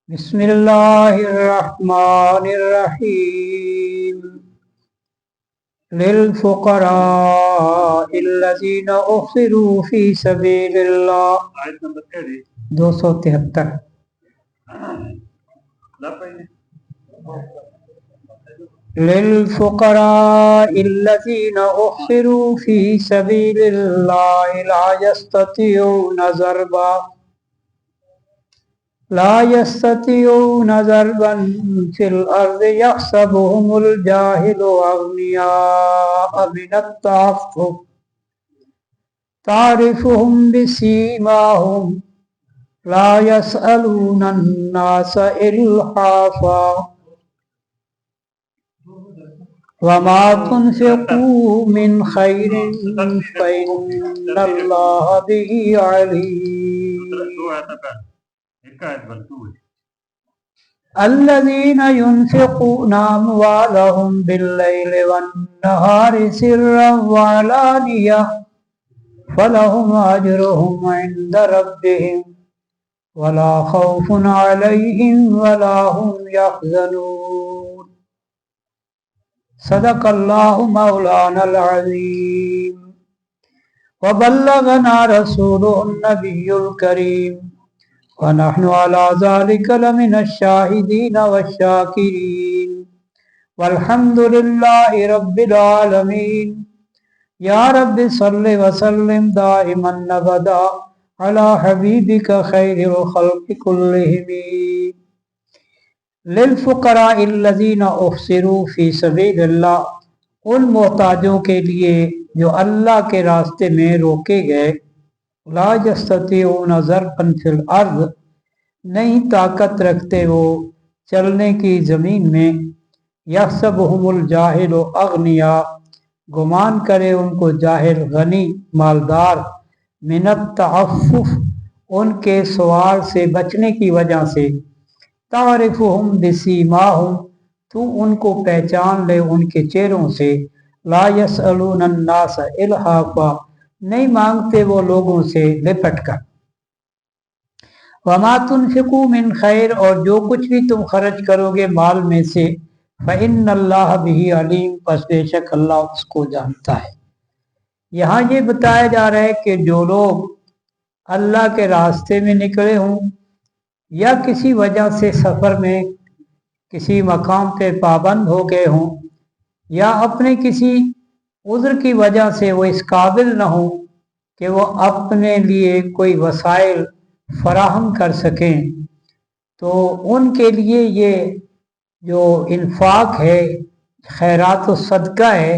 بسم الله الرحمن الرحيم للفقراء الذين أحصروا في سبيل الله 273 للفقراء الذين أحصروا في سبيل الله لا يستطيعون ضربا في الأرض يحسبهم الجاهل أغنياء من التعفف تعرفهم بسيماهم لا يسألون الناس إلحافا وما تنفقوا من خير فإن الله به عليم الذين ينفقون أموالهم بالليل والنهار سرا وعلانية فلهم أجرهم عند ربهم ولا خوف عليهم ولا هم يحزنون صدق الله مولانا العظيم وبلغنا رسوله النبي الكريم ونحن على ذلك لمن الشاهدين والشاكرين والحمد لله رب العالمين يا رب صل وسلم دائما أبدا على حبيبك خير الخلق كلهم للفقراء الذين أحصروا في سبيل الله ان محتاجوں کے لیے جو اللہ کے راستے میں روکے گئے لا یستطیعون ضربا فی الارض نہیں طاقت رکھتے وہ چلنے کی زمین میں یحسبہم الجاہل اغنیاء گمان کرے ان کو جاہل غنی مالدار من التعفف ان کے سوال سے بچنے کی وجہ سے تعرفہم بسیماہم تو ان کو پہچان لے ان کے چہروں سے لا یسألون الناس الحافا نہیں مانگتے وہ لوگوں سے لپٹ کر وما تنفقوا من خیر اور جو کچھ بھی تم خرچ کرو گے مال میں سے فإن اللہ بہ علیم پس بے شک اللہ اس کو جانتا ہے۔ یہاں یہ بتایا جا رہا ہے کہ جو لوگ اللہ کے راستے میں نکلے ہوں یا کسی وجہ سے سفر میں کسی مقام پہ پابند ہو گئے ہوں یا اپنے کسی عذر کی وجہ سے وہ اس قابل نہ ہوں کہ وہ اپنے لیے کوئی وسائل فراہم کر سکیں تو ان کے لیے یہ جو انفاق ہے خیرات و صدقہ ہے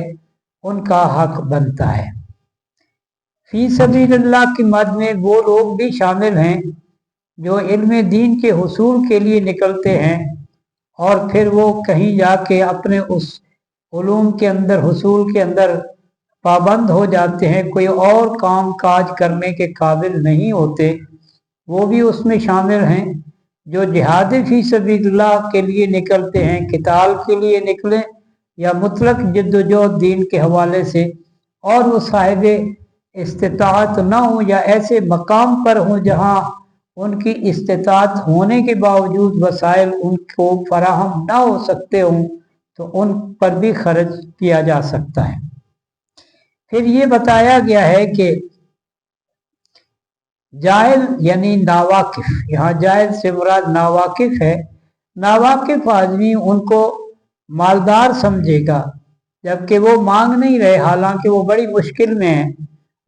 ان کا حق بنتا ہے۔ فی سبیل اللہ کی مد میں وہ لوگ بھی شامل ہیں جو علم دین کے حصول کے لیے نکلتے ہیں اور پھر وہ کہیں جا کے اپنے اس علوم کے اندر حصول کے اندر پابند ہو جاتے ہیں، کوئی اور کام کاج کرنے کے قابل نہیں ہوتے، وہ بھی اس میں شامل ہیں۔ جو جہاد فی سبیل اللہ کے لیے نکلتے ہیں، قتال کے لیے نکلیں یا مطلق جد و جہد دین کے حوالے سے اور وہ صاحب استطاعت نہ ہوں یا ایسے مقام پر ہوں جہاں ان کی استطاعت ہونے کے باوجود وسائل ان کو فراہم نہ ہو سکتے ہوں تو ان پر بھی خرچ کیا جا سکتا ہے۔ پھر یہ بتایا گیا ہے کہ جاہل یعنی ناواقف، یہاں جاہل سے مراد ناواقف ہے۔ ناواقف آدمی ان کو مالدار سمجھے گا جبکہ وہ مانگ نہیں رہے، حالانکہ وہ بڑی مشکل میں ہیں،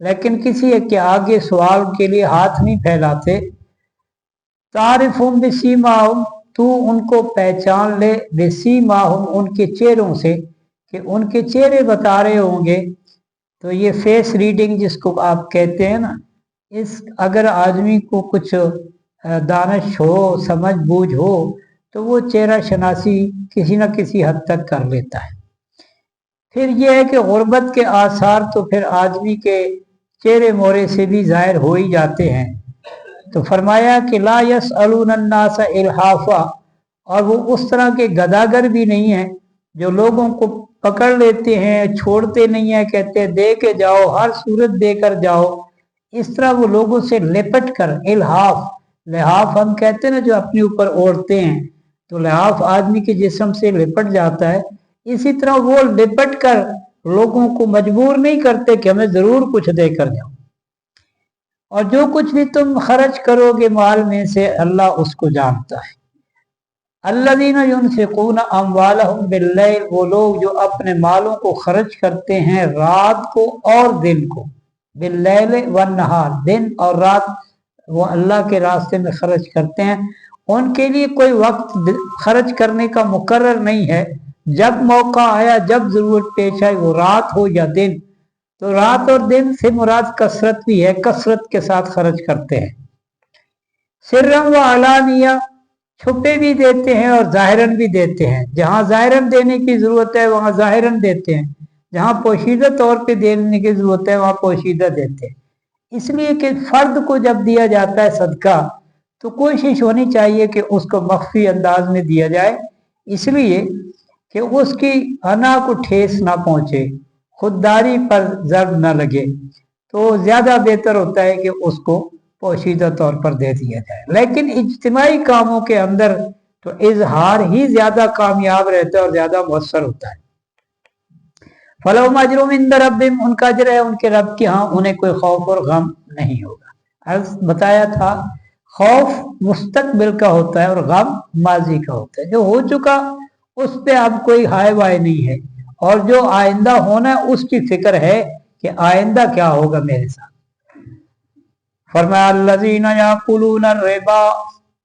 لیکن کسی کے آگے سوال کے لیے ہاتھ نہیں پھیلاتے۔ تعرفہم بسیماہم تو ان کو پہچان لے بسیماہم ان کے چہروں سے، کہ ان کے چہرے بتا رہے ہوں گے۔ تو یہ فیس ریڈنگ جس کو آپ کہتے ہیں نا، اگر آدمی کو کچھ دانش ہو سمجھ بوجھ ہو تو وہ چہرہ شناسی کسی نہ کسی حد تک کر لیتا ہے۔ پھر یہ ہے کہ غربت کے آثار تو پھر آدمی کے چہرے مورے سے بھی ظاہر ہو ہی جاتے ہیں، تو فرمایا کہ لا یسألون الناس الحافا، اور وہ اس طرح کے گداگر بھی نہیں ہیں جو لوگوں کو پکڑ لیتے ہیں، چھوڑتے نہیں ہیں، کہتے ہیں دے کے جاؤ، ہر صورت دے کر جاؤ، इस तरह वो लोगों से लिपट कर, इल्हाफ, लिहाफ हम कहते हैं ना जो अपने ऊपर ओढ़ते हैं, तो लिहाफ आदमी के जिस्म से लिपट जाता है। इसी तरह वो लिपट कर लोगों को मजबूर नहीं करते कि हमें जरूर कुछ देकर जाओ। और जो कुछ भी तुम खर्च करोगे माल में से अल्लाह उसको जानता है। अल्लज़ीना युनफ़िक़ूना अम्वालहुम बिल्लैल, वो लोग जो अपने मालों को खर्च करते हैं रात को और दिन को, बिल्लैल वन्नहार, दिन और रात वो अल्लाह के रास्ते में खर्च करते हैं। उनके लिए कोई वक्त खर्च करने का मुकर्रर नहीं है। जब मौका आया, जब जरूरत पेश आई, वो रात हो या दिन, तो रात और दिन से मुराद कसरत भी है, कसरत के साथ खर्च करते हैं। सिर्रम व अलानिया, छुपे भी देते हैं और जाहिरन भी देते हैं। जहां जाहिरन देने की जरूरत है वहां जाहिरन देते हैं, जहां पोशीदा तौर पे देने की जरूरत है वहां पोशीदा देते हैं। इसलिए कि फर्द को जब दिया जाता है सदका तो कोशिश होनी चाहिए कि उसको मख्फी अंदाज में दिया जाए, इसलिए कि उसकी अना को ठेस ना पहुंचे, खुददारी पर जर्ब ना लगे, तो ज्यादा बेहतर होता है कि उसको पोशीदा तौर पर दे दिया जाए। लेकिन इज्तिमाई कामों के अंदर तो इजहार ही ज्यादा कामयाब रहता है और ज्यादा मुअस्सर होता है। फलहुम अज्रुम इंद रब्बिहिम, उनका अजर है उनके रब के यहाँ, उन्हें कोई खौफ और गम नहीं होगा। आज बताया था खौफ मुस्तकबिल का होता है और गम माजी का होता है। जो हो चुका उस पे अब कोई हाय वाय नहीं है, और जो आइंदा होना है उसकी फिक्र है कि आइंदा क्या होगा मेरे साथ। फरमाया अल्लज़ीना याकुलूना रिबा,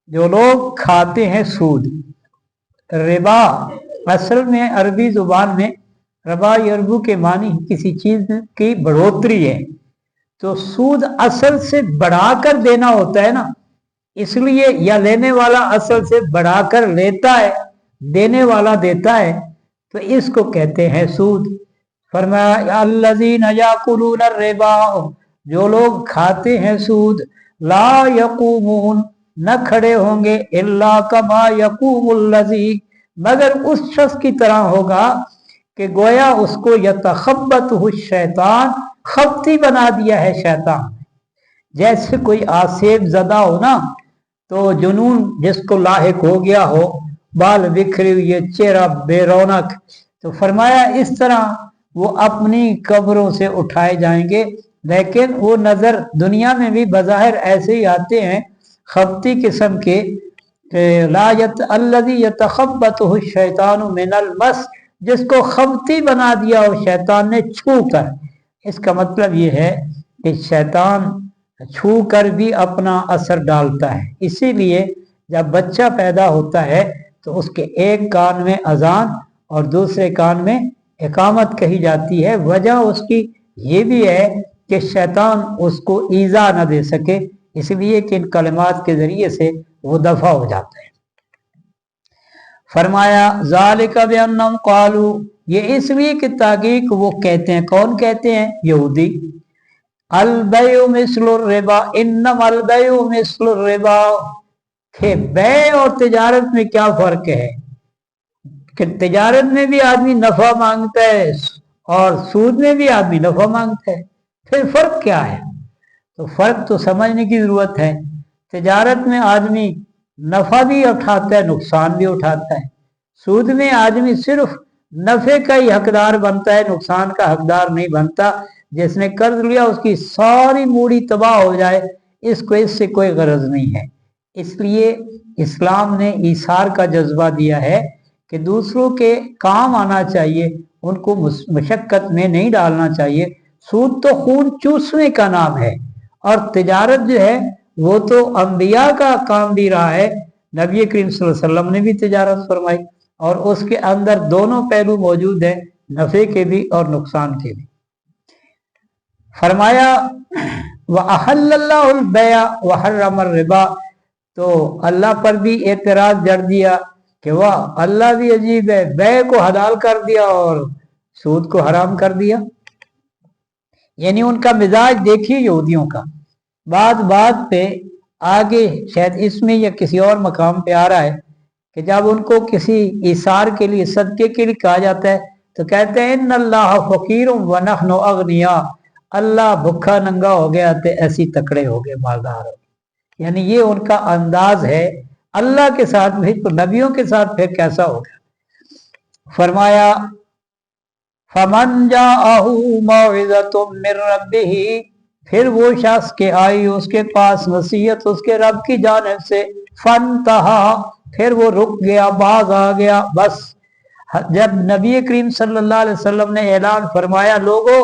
जो लोग खाते हैं सूद। रिबा असल में अरबी जुबान में रबा यरबू के मानी किसी चीज की बढ़ोतरी है, तो सूद असल से बढ़ाकर देना होता है ना, इसलिए या लेने वाला असल से बढ़ाकर लेता है, देने वाला देता है, तो इसको कहते हैं सूद। फरमाया अल्लज़ीना याकुलूना रिबा, जो लोग खाते हैं सूद, ला यकूमून, न खड़े होंगे, इल्ला कमा यकूमुल्लज़ी, मगर उस शख्स की तरह होगा कि गोया उसको यतखब्बतहु शैतान, खबती बना दिया है शैतान। जैसे कोई आसेब ज़दा हो ना, तो जुनून जिसको लाहिक हो गया हो, बाल बिखरे हुए, चेहरा बेरौनक, तो फरमाया इस तरह वो अपनी कब्रों से उठाए जाएंगे, लेकिन वो नजर दुनिया में भी बज़ाहिर ऐसे ही आते हैं खबती किस्म के। लायत अल्लज़ी यतखब्बतहु शैतानु मिनल मस, जिसको खबती बना दिया हो शैतान ने छू कर। इसका मतलब ये है कि शैतान छू कर भी अपना असर डालता है। इसीलिए जब बच्चा पैदा होता है तो उसके एक कान में अजान और दूसरे कान में इकामत कही जाती है। वजह उसकी ये भी है कि शैतान उसको ईजा न दे सके, इसलिए कि इन कलिमात के जरिए से वो दफा हो जाता है। फरमाया ज़ालिका बिअन्नहुम क़ालू, ये इसलिए कि ताकीक वो कहते हैं, कौन कहते हैं? यहूदी। अल बैउ मिस्लुर रिबा, इन्नमल बैउ मिस्लुर रिबा, कि बै और तिजारत में क्या फर्क है? कि तिजारत में भी आदमी नफा मांगता है और सूद में भी आदमी नफा मांगता है, फिर फर्क क्या है? तो फर्क तो समझने की जरूरत है। तिजारत में आदमी नफा भी उठाता है, नुकसान भी उठाता है। सूद में आदमी सिर्फ नफे का ही हकदार बनता है, नुकसान का हकदार नहीं बनता। जिसने कर्ज लिया उसकी सारी मूड़ी तबाह हो जाए, इसको इससे कोई गरज नहीं है। इसलिए इस्लाम ने ईसार का जज्बा दिया है कि दूसरों के काम आना चाहिए, उनको मुशक्कत में नहीं डालना चाहिए। सूद तो खून चूसने का नाम है, और तिजारत जो है वो तो अंबिया का काम भी रहा है। नबी करीम सल्लल्लाहु अलैहि वसल्लम ने भी तिजारत फरमाई, और उसके अंदर दोनों पहलू मौजूद हैं, नफे के भी और नुकसान के भी। फरमाया व अहल्लल्लाहुल बैअ व हर्रमर रिबा, तो अल्लाह पर भी एतराज जड़ दिया कि वाह अल्लाह भी अजीब है, बै को हलाल कर दिया और सूद को हराम कर दिया। यानी उनका मिजाज देखिए यहूदियों का। बात बात पे आगे शायद इसमें या किसी और मकाम पे आ रहा है कि जब उनको किसी इसार के लिए, सदके के लिए कहा जाता है, तो कहते हैं इन्नल्लाह फकीरुम व नहनु अगनिया, अल्लाह भूखा नंगा हो गया तो ऐसी तकड़े हो गए, मालदार हो गए। यानी ये उनका अंदाज है अल्लाह के साथ भी, तो नबियों के साथ फिर कैसा होगा। फरमाया फमन जाअहु मौइज़तुम मिर रब्बिही, फिर वो शख्स के आई उसके पास नसीहत उसके रब की जानिब से, फनतहा, फिर वो रुक गया, बाज आ गया। बस जब नबी करीम सल्लल्लाहु अलैहि वसल्लम ने ऐलान फरमाया लोगों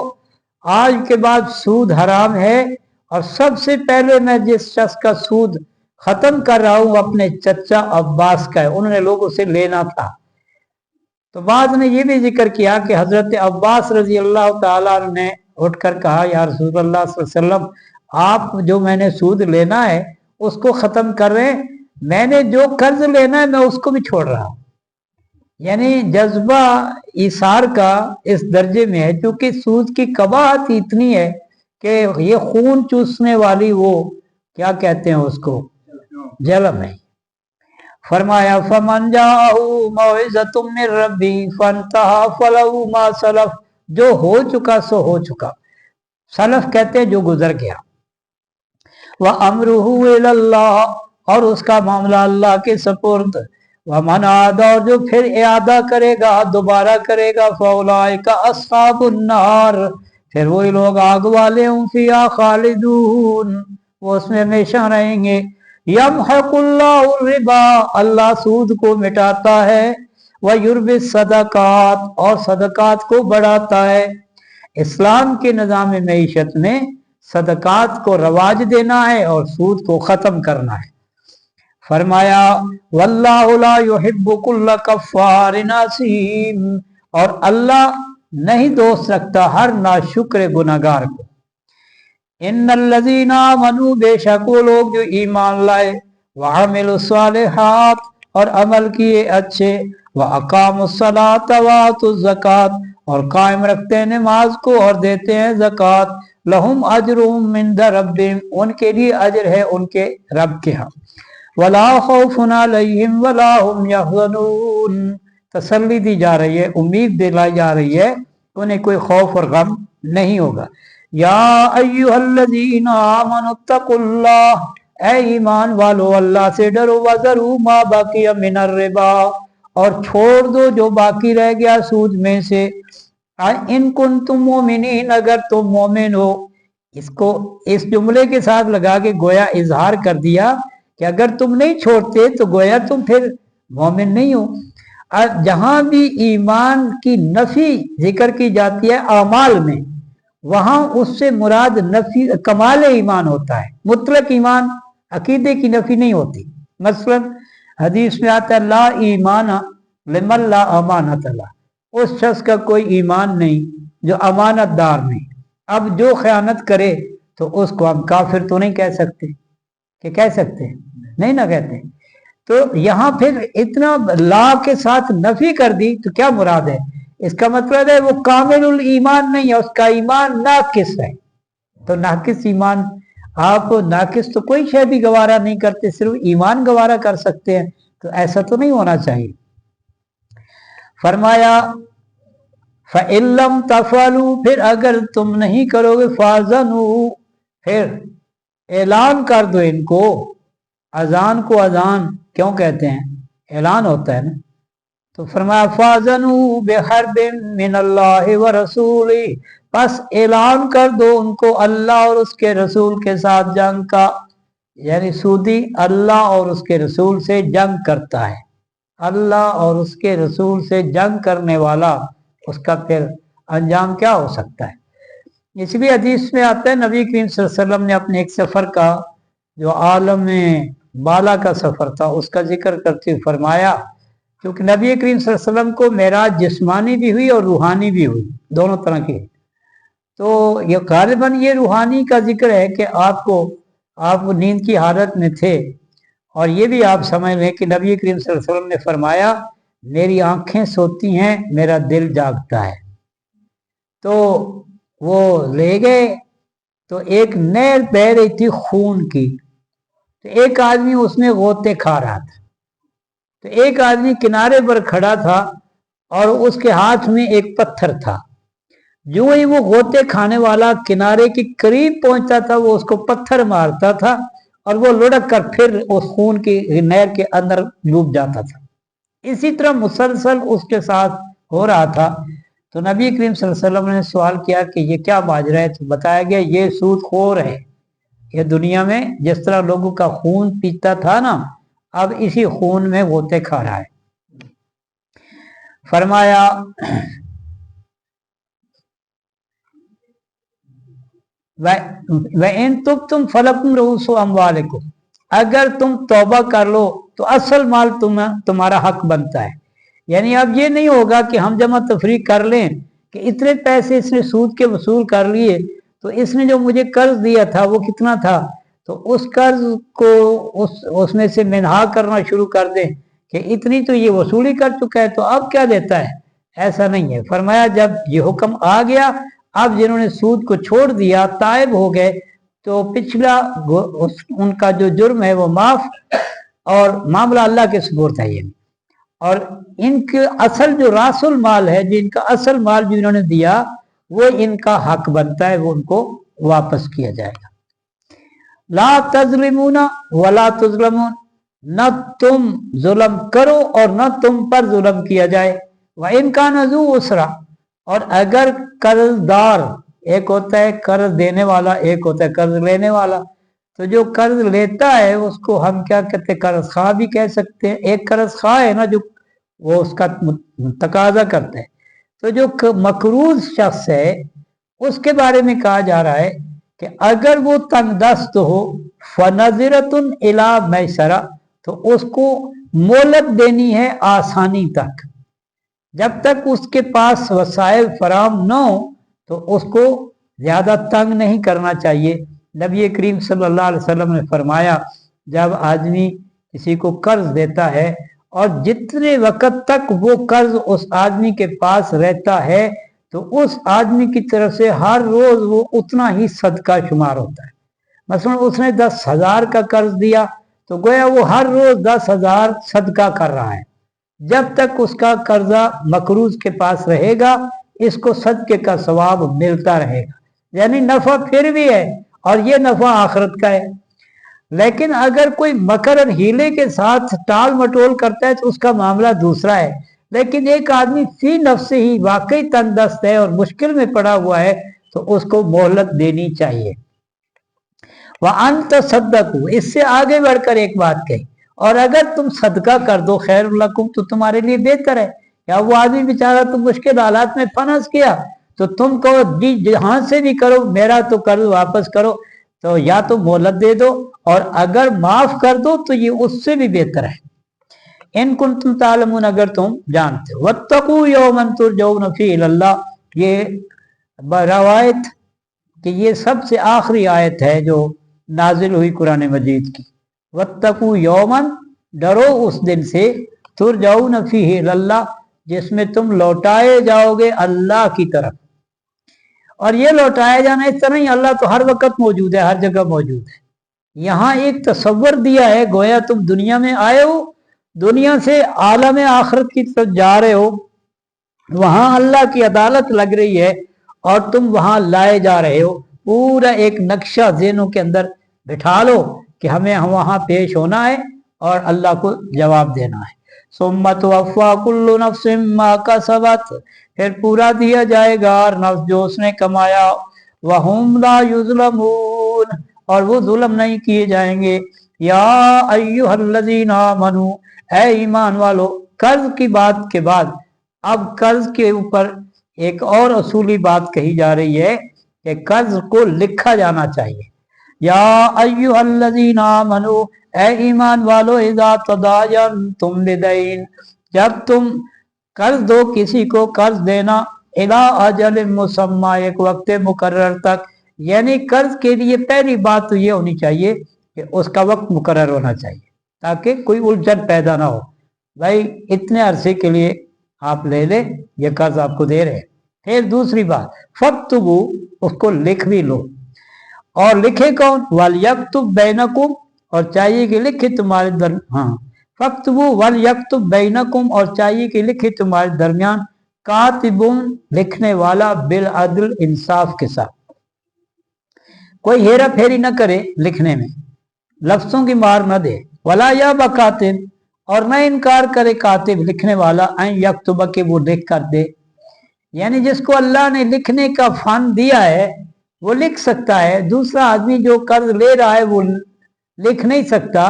आज के बाद सूद हराम है, और सबसे पहले मैं जिस शख्स का सूद खत्म कर रहा हूं अपने चचा अब्बास का है, उन्होंने लोगों से लेना था। तो बाद ने ये भी जिक्र किया कि हजरत अब्बास रजी अल्लाह ताला ने उठकर कहा या रसूलुल्लाह सल्लल्लाहु अलैहि वसल्लम आप जो मैंने सूद लेना है उसको खत्म कर रहे हैं, मैंने जो कर्ज लेना है मैं उसको भी छोड़ रहा हूं। यानी जज्बा इसार का इस दर्जे में है, क्योंकि सूद की कबाहत इतनी है कि ये खून चूसने वाली वो क्या कहते हैं उसको, जलम है। फरमाया फमन जाअहु मौइज़तुम मिर रब्बी फंतहा फलहु मा सलफ, जो हो चुका सो हो चुका, सलफ कहते हैं जो गुजर गया। व अमरुहु इलल्लाह, और उसका मामला अल्लाह के सपुर्द। व मन आदा, और जो फिर इयादा करेगा दोबारा करेगा, फौलाइका अस्हाबुन नार, फिर वही लोग आग वाले हूं, फिया खालिदून, वो उसमें हमेशा रहेंगे। यमहकुल्लाहु रिबा, अल्लाह सूद को मिटाता है, व युर्बि सदकात, और सदकात को बढ़ाता है। इस्लाम के निज़ाम मईशत में सदकात को रवाज देना है और सूद को खत्म करना है। फरमाया वल्लाहु ला युहिब्बु कुल्ला कफ्फारिन असीम, और अल्लाह नहीं दोस्त रखता हर नाशुक्र गुनाहगार को। इन्नल्लज़ीना आमनू, बेशक वो लोग जो ईमान लाए, व अमिलुस्सालिहात, और अमल किए अच्छे, व अकामुस्सलात व आतुज़्ज़कात, और कायम रखते हैं नमाज को और देते हैं ज़कात, लहुम अजरुहुम इंद रब्बिहिम, उनके लिए अजर है उनके रब के यहाँ। वला खौफुन अलैहिम वला हुम यहज़नून, तसल्ली दी जा रही है, उम्मीद दिलाई जा रही है, उन्हें कोई खौफ और गम नहीं होगा। या अय्युहल्लज़ीना आमनुत्तकुल्लाह, ऐ ईमान वालो अल्लाह से डरो, वज़रू मा बकिया मिनर रिबा, और छोड़ दो जो बाकी रह गया सूद में से, इन कुंतुम मोमिनीन, अगर तुम मोमिन हो। इसको इस जुमले के साथ लगा के गोया इजहार कर दिया कि अगर तुम नहीं छोड़ते तो गोया तुम फिर मोमिन नहीं हो। जहां भी ईमान की नफी जिक्र की जाती है अमाल में, वहां उससे मुराद नफी कमाल ईमान होता है, मुतलक ईमान, अकीदे की नफी नहीं होती। मसलन हदीस में आता है ला ईमान लिमन ला अमानत ला, उस शख्स का कोई ईमान नहीं जो अमानतदार नहीं। अब जो खयानत करे तो उसको हम काफिर तो नहीं कह सकते, कि कह सकते हैं? नहीं ना कहते। तो यहाँ फिर इतना ला के साथ नफी कर दी तो क्या मुराद है? इसका मतलब है वो कामिलुल ईमान नहीं है, उसका ईमान नाकिस है। तो नाकिस ईमान, आप नाकिस तो कोई शय भी गवारा नहीं करते, सिर्फ ईमान गवारा कर सकते हैं, तो ऐसा तो नहीं होना चाहिए। फरमाया फ़इल्लम तफ़अलू, फिर अगर तुम नहीं करोगे, फ़ाज़नू, फिर ऐलान कर दो इनको। अजान को अजान क्यों कहते हैं? ऐलान होता है ना। तो फरमाया फ़ाज़नू बिहर्बिन मिनल्लाहि व रसूली, बस ऐलान कर दो उनको अल्लाह और उसके रसूल के साथ जंग का। यानी सूदी अल्लाह और उसके रसूल से जंग करता है, अल्लाह और उसके रसूल से जंग करने वाला, उसका फिर अंजाम क्या हो सकता है? इसलिए हदीस में आता है नबी करीम सल्लल्लाहु अलैहि वसल्लम ने अपने एक सफ़र का, जो आलम बाला का सफ़र था, उसका जिक्र करते हुए फरमाया, क्योंकि नबी करीम सल्लल्लाहु अलैहि वसल्लम को मेराज जिस्मानी भी हुई और रूहानी भी हुई, दोनों तरह की। तो ये गालिबन ये रूहानी का जिक्र है कि आप नींद की हालत में थे, और ये भी आप समझ लें कि नबी करीम सल्लल्लाहु अलैहि वसल्लम ने फरमाया मेरी आंखें सोती हैं, मेरा दिल जागता है। तो वो ले गए, तो एक नहर बह रही थी खून की, तो एक आदमी उसमें गोते खा रहा था। तो एक आदमी किनारे पर खड़ा था और उसके हाथ में एक पत्थर था। जो ही वो गोते खाने वाला किनारे के करीब पहुंचता था वो उसको पत्थर मारता था और वो लुढ़क कर फिर उस खून की नहर के अंदर डूब जाता था। इसी तरह मुसलसल उसके साथ हो रहा था। तो नबी करीम सल्लल्लाहु अलैहि वसल्लम ने सवाल किया कि ये क्या माजरा है, तो बताया गया ये सूदखोर है, ये दुनिया में जिस तरह लोगों का खून पीता था ना, अब इसी खून में गोते खा रहा है। फरमाया इन तुम फलकुम रऊसु अम्वालिकुम, अगर तुम तौबा कर लो तो असल माल तुम्हारा हक बनता है। यानी अब ये नहीं होगा कि हम जमा तफरी कर लें कि इतने पैसे इसने सूद के वसूल कर लिए, तो इसने जो मुझे कर्ज दिया था वो कितना था, तो उस कर्ज को उसमें से मिन्हा करना शुरू कर दें कि इतनी तो ये वसूली कर चुका है तो अब क्या देता है। ऐसा नहीं है। फरमाया जब ये हुक्म आ गया, अब जिन्होंने सूद को छोड़ दिया, ताइब हो गए, तो पिछला उनका जो जुर्म है वो माफ, और मामला अल्लाह के सुपुर्द है ये। और इनके असल जो रासुल माल है, जिनका असल माल जो इन्होंने दिया, वो इनका हक बनता है, वो उनको वापस किया जाएगा। ला तज़लिमूना वला तुज़लमून, न तुम जुल्म करो और न तुम पर जुल्म किया जाए। व इनका नजू उसरा, और अगर कर्जदार, एक होता है कर्ज देने वाला, एक होता है कर्ज लेने वाला, तो जो कर्ज लेता है उसको हम क्या कहते हैं, कर्ज खा भी कह सकते हैं। एक कर्ज खा है ना, जो वो उसका तकाजा करता है। तो जो मकरूज शख्स है उसके बारे में कहा जा रहा है कि अगर वो तंगदस्त हो, फनज़रतुन इला मैसरा, तो उसको मोहलत देनी है आसानी तक। जब तक उसके पास वसाइल फराम न हो तो उसको ज्यादा तंग नहीं करना चाहिए। नबी करीम सल्लल्लाहु अलैहि वसल्लम ने फरमाया, जब आदमी किसी को कर्ज देता है और जितने वक्त तक वो कर्ज उस आदमी के पास रहता है, तो उस आदमी की तरफ से हर रोज वो उतना ही सदका शुमार होता है। मसलन उसने 10,000 का कर्ज दिया, तो गोया वो हर रोज 10,000 सदका कर रहा है। जब तक उसका कर्जा मकरूज के पास रहेगा, इसको सदके का सवाब मिलता रहेगा। यानी नफा फिर भी है, और ये नफा आखिरत का है। लेकिन अगर कोई मकर और हीले के साथ टाल मटोल करता है तो उसका मामला दूसरा है। लेकिन एक आदमी फी नफ्स ही वाकई तंगदस्त है और मुश्किल में पड़ा हुआ है, तो उसको मोहलत देनी चाहिए। वह अंत सद्दकू, इससे आगे बढ़कर एक बात कही, और अगर तुम सदका कर दो खैरुल लकुम, तो तुम्हारे लिए बेहतर है। या वो आदमी बेचारा तुम मुश्किल हालात में फंस गया, तो तुम कहो जी जहां से भी करो मेरा तो कर्ज वापस करो, तो या तो मोहलत दे दो, और अगर माफ कर दो तो ये उससे भी बेहतर है। इन कुंतुम तालमून, अगर तुम जानते हो। वत्तकू यौमन तुरजऊन फीहि इलल्लाह, ये रवायत कि ये सबसे आखिरी आयत है जो नाजिल हुई कुरान मजीद की। वत्तकू यौमन, डरो उस दिन से, तुरजऊन फीहि इलल्लाह, जिसमें तुम लौटाए जाओगे अल्लाह की तरफ। और ये लौटाया जाना इस तरह ही, अल्लाह तो हर वक्त मौजूद है, हर जगह मौजूद है। यहाँ एक तस्वर दिया है, गोया तुम दुनिया में आए हो, दुनिया से आलम आखिरत की तरफ जा रहे हो, वहां अल्लाह की अदालत लग रही है और तुम वहां लाए जा रहे हो। पूरा एक नक्शा ज़हनों के अंदर बिठा लो कि हमें वहां पेश होना है और अल्लाह को जवाब देना है। सुम्मत वफ़ा कुल्लु नफ्सिम मा कसबत, फिर पूरा दिया जाएगा और नफ्स जो उसने कमाया। वहुम ला युज़लमून, और वो जुल्म नहीं किए जाएंगे। या अय्युहल्लज़ीना आमनू, ऐ ईमान वालो। कर्ज की बात के बाद अब कर्ज के ऊपर एक और असूली बात कही जा रही है कि कर्ज को लिखा जाना चाहिए। या अय्युहल्लज़ीना आमनू, ऐ ईमान वालो, इज़ा तदायनतुम बिदैन, जब तुम कर्ज दो किसी को, कर्ज देना, इला अजल मुसम्मा, एक वक्त मुकर्रर तक। यानी कर्ज के लिए पहली बात तो ये होनी चाहिए कि उसका वक्त मुकर्रर होना चाहिए, ताकि कोई उलझन पैदा ना हो। भाई इतने अरसे के लिए आप ले ले, ये कर्ज आपको दे रहे हैं। फिर दूसरी बात, फक्तुबू, उसको लिख भी लो। और लिखे कौन? वल यक्तुब बैनकुम, और चाहिए कि लिखे तुम्हारे फक्तुबू वल यक्तुब बैनकुम, और चाहिए कि लिखे तुम्हारे दरमियान। कातिबुन लिखने वाला बिल अदल इंसाफ के साथ, कोई हेरा फेरी न करे लिखने में, लफ्जों की मार न दे। वला या बकातिब, और न इनकार करे कातिब लिखने वाला, अन यक्तुब के वो लिख कर दे। यानी जिसको अल्लाह ने लिखने का फन दिया है वो लिख सकता है, दूसरा आदमी जो कर्ज ले रहा है वो लिख नहीं सकता,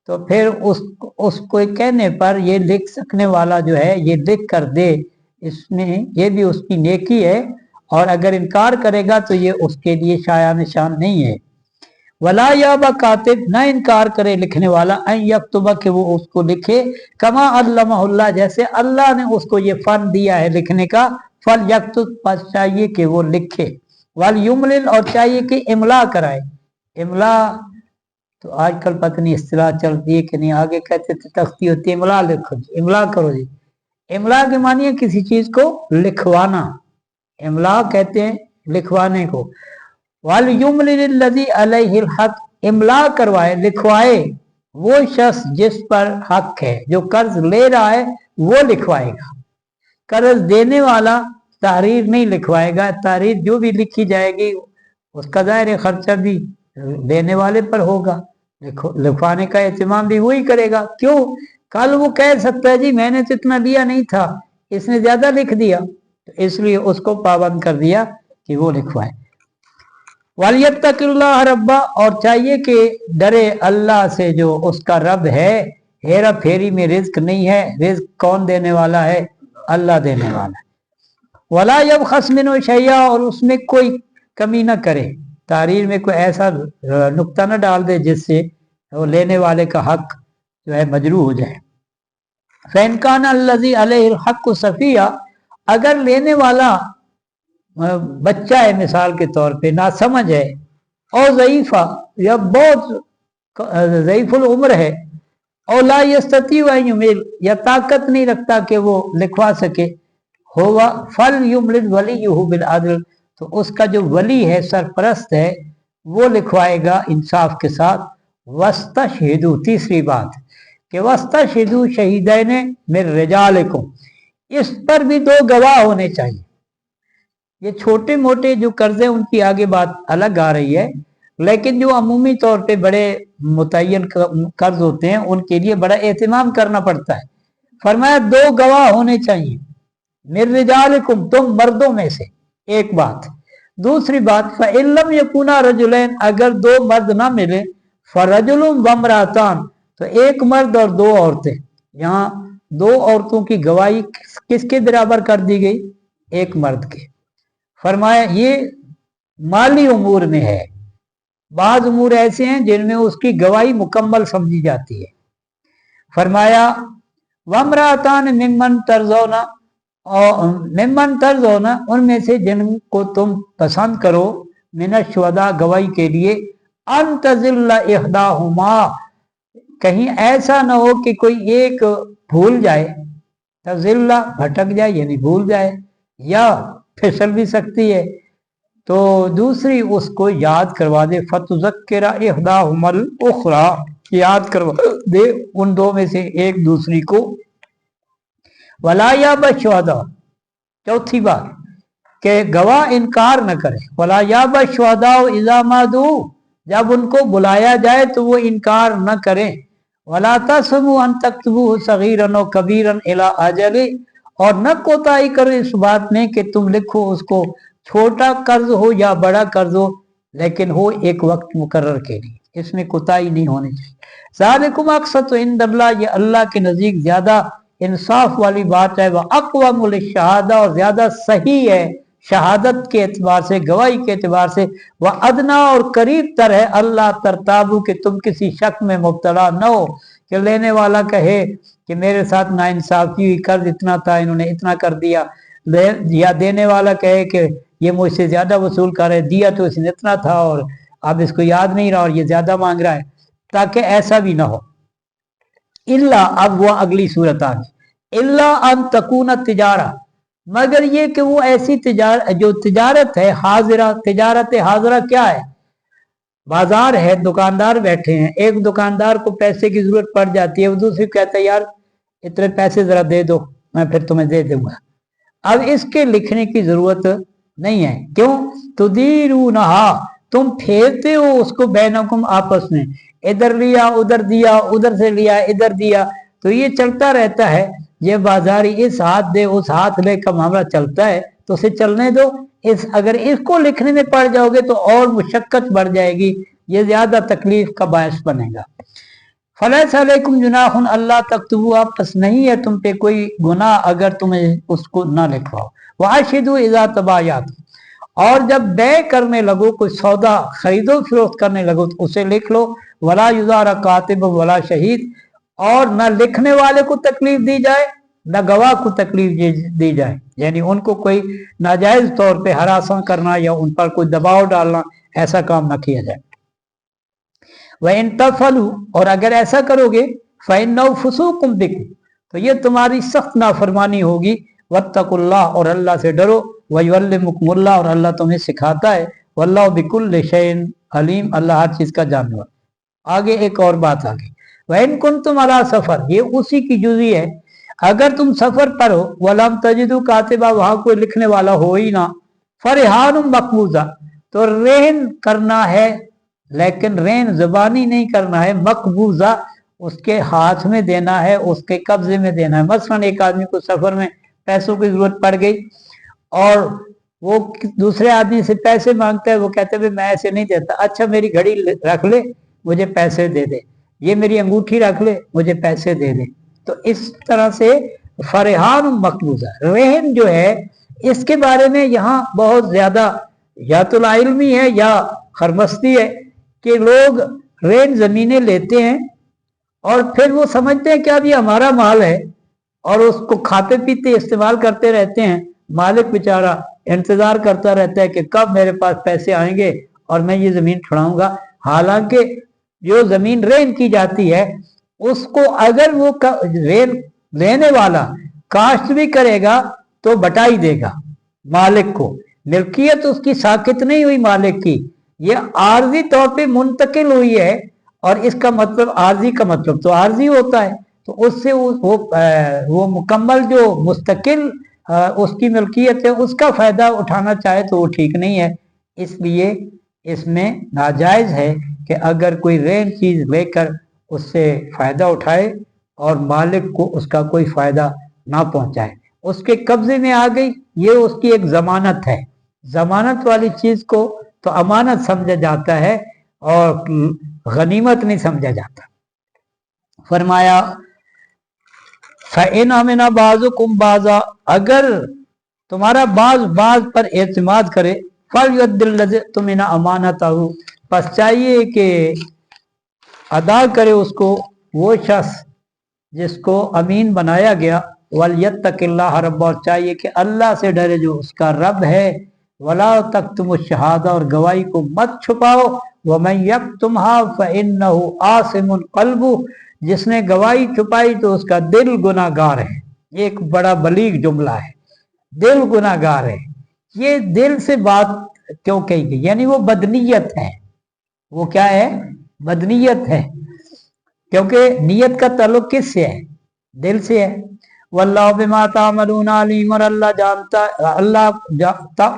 तो फिर उसको कहने पर ये लिख सकने वाला जो है ये लिख कर दे, इसमें ये भी उसकी नेकी है, और अगर इनकार करेगा तो ये उसके लिए शाया निशान नहीं है। वला या कातिब, न इनकार करे लिखने वाला, अन यक्तुब के वो उसको लिखे, कमा अल्लमहुल्लाह, जैसे अल्लाह ने उसको ये फन दिया है लिखने का, फल यक्तुब, बस चाहिए कि वो लिखे। वल युमलिल, और चाहिए कि इमला कराए। इमला तो आजकल पता नहीं इस्तिलाह चलती है कि नहीं, आगे कहते थे तख्ती होती है, इमला लिखो जी, इमला करो जी। इमला के मानिए किसी चीज को लिखवाना, इमला कहते हैं लिखवाने को। वल युमलिल लज़ी अलैहिल हक, इमला करवाए लिखवाए वो शख्स जिस पर हक है, जो कर्ज ले रहा है वो लिखवाएगा। कर्ज देने वाला तहरीर नहीं लिखवाएगा, तहरीर जो भी लिखी जाएगी उसका ज़ाहिर खर्चा भी देने वाले पर होगा, लिखवाने का एहतमाम भी वही करेगा। क्यों? कल वो कह सकता है जी मैंने तो इतना लिया नहीं था, इसने ज्यादा लिख दिया, तो इसलिए उसको पाबंद कर दिया कि वो लिखवाए। वलियत्तकिल्लाह रब्बा, और चाहिए कि डरे अल्लाह से जो उसका रब है, हेरा फेरी में रिज्क नहीं है, रिज्क कौन देने वाला है? अल्लाह देने वाला है। वला यबखस मिन्हु शैया, और उसमें कोई कमी न करे, तारीर में कोई ऐसा नुक्ता न डाल दे जिससे वो लेने वाले का हक जो है मजरू हो जाए। फैनकान अल्लज़ी अलैहिल हक़्क़ु सफिया, अगर लेने वाला बच्चा है मिसाल के तौर पे, ना समझ है, और ज़ईफ़ा, या बहुत ज़ईफ़ुल उम्र है, और ला यस्तती व युमिल, या ताकत नहीं रखता कि वो लिखवा सके, होवा फल युमलिल वलीयुहु बिल अदल, तो उसका जो वली है, सरपरस्त है, वो लिखवाएगा इंसाफ के साथ। वस्तशहिदू, तीसरी बात कि वस्तशहिदू शहीदैन मिन रिजालिकुम, इस पर भी दो गवाह होने चाहिए। ये छोटे मोटे जो कर्जे उनकी आगे बात अलग आ रही है, लेकिन जो अमूमी तौर पे बड़े मुतय्यन कर्ज होते हैं उनके लिए बड़ा एहतमाम करना पड़ता है। फरमाया दो गवाह होने चाहिए, मिन रिजालिकुम, तुम मर्दों में से, एक बात। दूसरी बात फ़इल्लम यकुना रजुलैन, अगर दो मर्द ना मिले, फरजुलुम वम्रातान, तो एक मर्द और दो औरतें। यहाँ दो औरतों की गवाही किसके बराबर कर दी गई? एक मर्द के। फरमाया ये माली उमूर में है, बाज उमूर ऐसे हैं जिनमें उसकी गवाही मुकम्मल समझी जाती है। फरमाया वम्रातान मिम्मन तर्ज़ौना, और मिम्मन तर्ज़ौना, उनमें से जिनको तुम पसंद करो, मिनश शुहदा, गवाही के लिए, अन तज़िल्ला इहदाहुमा, कहीं ऐसा ना हो कि कोई एक भूल जाए, तज़िल्ला भटक जाए यानी भूल जाए, या फिसल भी सकती है, तो दूसरी उसको याद करवा दे। फतुज़क्किरा इहदाहुमल उखरा, याद करवा दे उन दो में से एक दूसरी को। वला या बशुहदा, चौथी बात कि गवाह इनकार न करे। वला या बशुहदा इज़ा मादू, जब उनको बुलाया जाए तो वो इनकार न करें। वला तस्मु अन तक्तबूहु सगीरन व कबीरन इला अजली, और न कोताही करे इस बात में कि तुम लिखो उसको, छोटा कर्ज हो या बड़ा कर्ज हो, लेकिन हो एक वक्त मुकर्रर के लिए, इसमें कोताही नहीं होनी चाहिए। ज़ालिकुम अक़सतु इंदल्लाह, ये अल्लाह के नज़दीक ज्यादा इंसाफ वाली बात है। वह अक़वमु लिश्शहादा, और ज्यादा सही है शहादत के एतबार से, गवाही के एतबार से। वह अदना, और करीब तर है, अल्लाह तरताबू, कि तुम किसी शक में मुब्तला न हो, कि लेने वाला कहे कि मेरे साथ नाइंसाफी हुई, कर्ज इतना था इन्होंने इतना कर दिया, या देने वाला कहे कि ये मुझसे ज्यादा वसूल कर रहे, दिया तो इसने इतना था और अब इसको याद नहीं रहा और ये ज्यादा मांग रहा है, ताकि ऐसा भी ना हो। इल्ला, अब वो अगली सूरत आ गई, इल्ला अन तकून तिजारा, मगर ये कि वो ऐसी जो तिजारत है हाजिरा, तिजारत हाजिरा क्या है? बाजार है, दुकानदार बैठे हैं, एक दुकानदार को पैसे की जरूरत पड़ जाती है, वो दूसरे कहता है यार इतने पैसे जरा दे दो, मैं फिर तुम्हें दे दूंगा। अब इसके लिखने की जरूरत नहीं है। क्यों? तुदीरूनहा, तुम फेरते हो उसको बैनकुम आपस में, इधर लिया उधर दिया, उधर से लिया इधर दिया, तो ये चलता रहता है। ये बाजारी इस हाथ दे उस हाथ ले का मामला चलता है, तो उसे चलने दो। अगर इसको लिखने में पड़ जाओगे तो और मुशक्कत बढ़ जाएगी, ये ज्यादा तकलीफ का बायस बनेगा। फलैसा अलैकुम जुनाहुन अल्लाह तक्तुबू, आपस नहीं है तुम पे कोई गुनाह अगर तुम्हें उसको ना लिखवाओ। वाशिदु इज़ा तबायात, और जब बेय करने लगो, कोई सौदा खरीदो फरोख्त करने लगो तो उसे लिख लो। वला युज़ारा कातिब वला शहीद, और न लिखने वाले को तकलीफ दी जाए न गवाह को तकलीफ दी जाए, यानी उनको कोई नाजायज तौर पे हरासा करना या उन पर कोई दबाव डालना, ऐसा काम न किया जाए। वह इन तफलू, और अगर ऐसा करोगे फ़इन्नहु फुसूकुम बिकुम, तो ये तुम्हारी सख्त नाफरमानी होगी। वत्तकुल्लाह, और अल्लाह से डरो। वयुअल्लिमुकुमुल्लाह, और अल्लाह तुम्हें सिखाता है। वल्लाहु बिकुल्लि शैइन अलीम, अल्लाह हर चीज का जानने वाला। आगे एक और बात आ गई, वइन कुंतुम अला सफर, ये उसी की जुज़ी है। अगर तुम सफर पर हो, वलम तजिदु कातिबा, वहां कोई लिखने वाला हो ही ना, फरिहानुम मकबूजा, तो रेहन करना है, लेकिन रेन जुबानी नहीं करना है, मकबूजा उसके हाथ में देना है, उसके कब्जे में देना है। मसलन एक आदमी को सफर में पैसों की जरूरत पड़ गई और वो दूसरे आदमी से पैसे मांगता है, वो कहते हैं मैं ऐसे नहीं देता। अच्छा मेरी घड़ी रख ले, मुझे पैसे दे दे, ये मेरी अंगूठी रख ले, मुझे पैसे दे दे। तो इस तरह से फरहान मकबूजा, रेहन जो है, इसके बारे में यहाँ बहुत ज्यादा या तो लाइल्मी है या खरमस्ती है कि लोग रेन जमीनें लेते हैं और फिर वो समझते हैं कि अब ये हमारा माल है और उसको खाते पीते इस्तेमाल करते रहते हैं। मालिक बेचारा इंतजार करता रहता है कि कब मेरे पास पैसे आएंगे और मैं ये जमीन छुड़ाऊंगा। हालांकि जो जमीन रेन की जाती है उसको अगर वो रेन लेने वाला काश्त भी करेगा तो बटाई देगा मालिक को। मिल्कियत उसकी साकित नहीं हुई मालिक की, ये आर्जी तौर पे मुंतकिल हुई है। और इसका मतलब आर्जी का मतलब तो आर्जी होता है, तो उससे वो मुकम्मल जो मुस्तकिल उसकी मिल्कियत है उसका फायदा उठाना चाहे तो वो ठीक नहीं है। इसलिए इसमें नाजायज है कि अगर कोई रेन चीज लेकर उससे फायदा उठाए और मालिक को उसका कोई फायदा ना पहुंचाए, उसके कब्जे में आ गई, ये उसकी एक जमानत है। जमानत वाली चीज को तो अमानत समझा जाता है और गनीमत नहीं समझा जाता। फरमाया फ़इन अमिना बाज़ुकुम बाज़ा, अगर तुम्हारा बाज पर एतमाद करे, फलयुद्दिल्लज़ी तुमिना अमानतहु, बस चाहिए कि अदा करे उसको वो शख्स जिसको अमीन बनाया गया। वलयत्तकिल्लाह रब्बा, और चाहिए कि अल्लाह से डरे जो उसका रब है। वला तक्तुमुश शहादा, और गवाही को मत छुपाओ। वमन यक्तुमहा फइन्नहु आसिमुन क़ल्बु, जिसने गवाही छुपाई तो उसका दिल गुनाहगार है। ये एक बड़ा बलीग जुमला है, दिल गुनाहगार है। ये दिल से बात क्यों कही गई, यानी वो बदनीयत है। वो क्या है? बदनीयत है, क्योंकि नीयत का ताल्लुक किससे है? दिल से है। वल्लाहु बिमा तामलून अलीम, और अल्लाह जानता, अल्लाह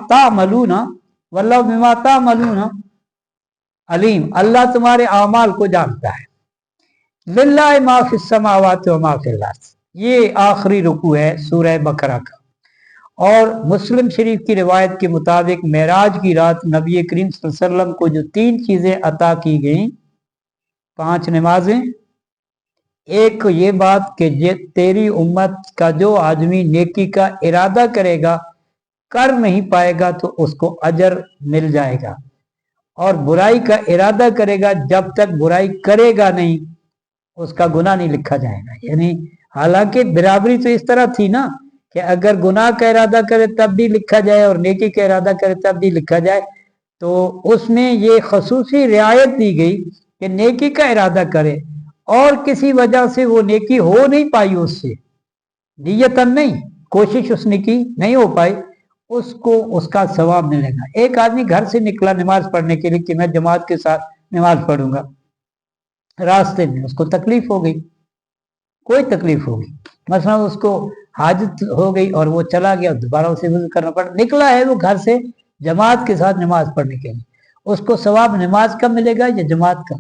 तामलून, वल्लाहु बिमा तामलून अलीम, अल्लाह तुम्हारे आमाल को जानता है। लिल्लाहि मा फिस समावाति व मा फिल अर्ज़, ये आखिरी रुकू है सूरह बकरा का। और मुस्लिम शरीफ की रिवायत के मुताबिक मेराज की रात नबी करीम सल्लल्लाहु अलैहि वसल्लम को जो 3 चीजें अता की गई, 5 नमाजें, एक ये बात कि तेरी उम्मत का जो आदमी नेकी का इरादा करेगा कर नहीं पाएगा तो उसको अजर मिल जाएगा, और बुराई का इरादा करेगा जब तक बुराई करेगा नहीं उसका गुनाह नहीं लिखा जाएगा। यानी हालांकि बराबरी तो इस तरह थी ना कि अगर गुनाह का इरादा करे तब भी लिखा जाए और नेकी का इरादा करे तब भी लिखा जाए, तो उसमें ये खसूसी रियायत दी गई कि नेकी का इरादा करे और किसी वजह से वो नेकी हो नहीं पाई, उससे नियतन नहीं, कोशिश उसने की नहीं हो पाई, उसको उसका सवाब मिलेगा। एक आदमी घर से निकला नमाज पढ़ने के लिए कि मैं जमात के साथ नमाज पढ़ूंगा, रास्ते में उसको तकलीफ हो गई, कोई तकलीफ हो गई, मसलन उसको हाजत हो गई और वो चला गया, दोबारा उसे वुज़ू करना पड़ा। निकला है वो घर से जमात के साथ नमाज पढ़ने के लिए, उसको सवाब नमाज का मिलेगा या जमात का?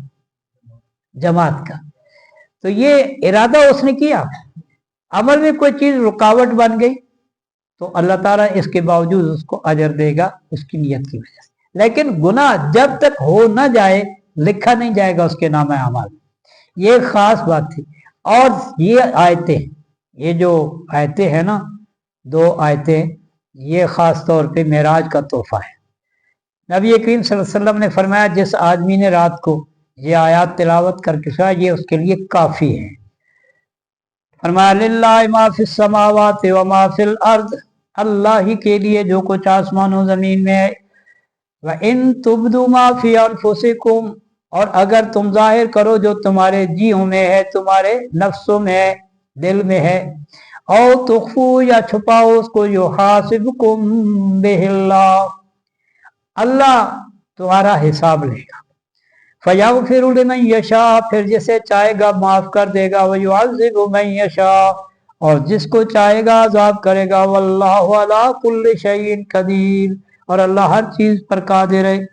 जमात का। तो ये इरादा उसने किया, अमल में कोई चीज रुकावट बन गई तो अल्लाह ताला इसके बावजूद उसको अजर देगा उसकी नियत की वजह से। लेकिन गुनाह जब तक हो ना जाए लिखा नहीं जाएगा उसके नाम अमाल। ये खास बात थी। और ये आयतें, ये जो आयतें हैं ना, 2 आयतें, ये खास तौर पे मेराज का तोहफा है। नबी करीम सल्लल्लाहु अलैहि वसल्लम ने फरमाया जिस आदमी ने रात को ये आयत तिलावत करके सोया ये उसके लिए काफी है। फरमाया लिल्लाहि मा फिस समावाति व मा फिल अर्द, अल्लाह ही के लिए जो कुछ आसमानों जमीन में है। व इन तुबदू मा फी अनफुसिकुम, और अगर तुम जाहिर करो जो तुम्हारे जीवों में है, तुम्हारे नफ्सों में है, दिल में है, औ तुखफू या छुपाओ उसको, युहासिबकुम बिहिल्लाह, अल्लाह तुम्हारा हिसाब लेगा। फयगफिरु लिमन यशा, फिर जिसे चाहेगा माफ कर देगा। वयुअज़्ज़िबु मन यशा, और जिसको चाहेगा अज़ाब करेगा। वल्लाहु अला कुल्लि शैइन कदीर, और अल्लाह हर चीज पर कादिर है।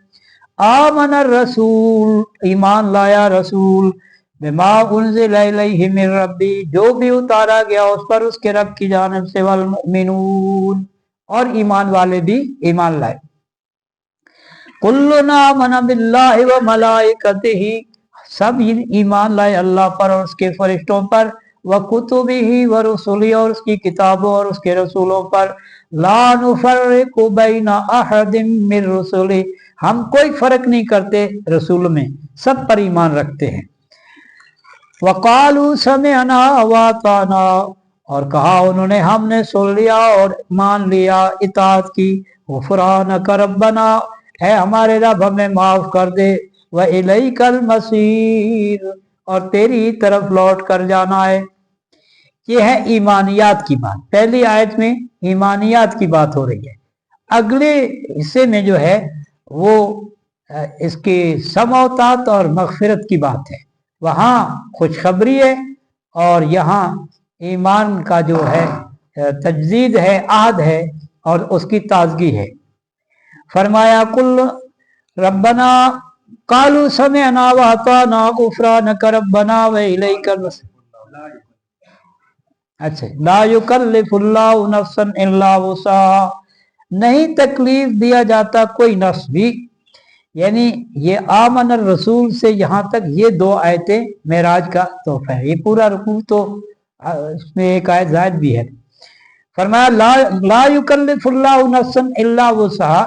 आमन रसूल, ईमान लाया रसूल, बिमा उन्ज़िला इलैहि मिन रब्बी, जो भी उतारा गया उस पर उसके रब की जानिब से। वल मुमिनून, और ईमान वाले भी ईमान लाए। कुल्लुना आमना बिल्लाहि व मलाइकतिही, सब ईमान लाए अल्लाह पर और उसके फरिश्तों पर। व कुतुबिही व रुसुली, और उसकी किताबों और उसके रसूलों पर। ला नुफर्रिकु बैना अहदिम मिन रुसुली, हम कोई फर्क नहीं करते रसूल में, सब पर ईमान रखते हैं। वकालू समिअना व अताना, और कहा उन्होंने हमने सुन लिया और मान लिया, इताअत की। गुफरानक रब्बना, है हमारे रब हमें माफ कर दे। व इलैकल मसीर, और तेरी तरफ लौट कर जाना है। ये है ईमानियात की बात। पहली आयत में ईमानियात की बात हो रही है, अगले हिस्से में जो है वो इसकी समौतात और मगफिरत की बात है। वहाँ खुशखबरी है और यहाँ ईमान का जो है तजदीद है, आहद है और उसकी ताजगी है। फरमाया कुल रब्बना कालू समिअना व अताना गुफरानक रब्बना व इलैकल मसीर। अच्छा, ला युकल्लिफुल्लाहु नफ्सन इल्ला वुसअहा, नहीं तकलीफ दिया जाता कोई नफ्स भी। यानी ये आमन रसूल से यहाँ तक ये 2 आयतें मेराज का तोहफा है। ये पूरा रुकू तो इसमें एक आयत जायद भी है। फरमाया ला युकल्लिफुल्लाहु नफ्सन इल्ला वुसअहा,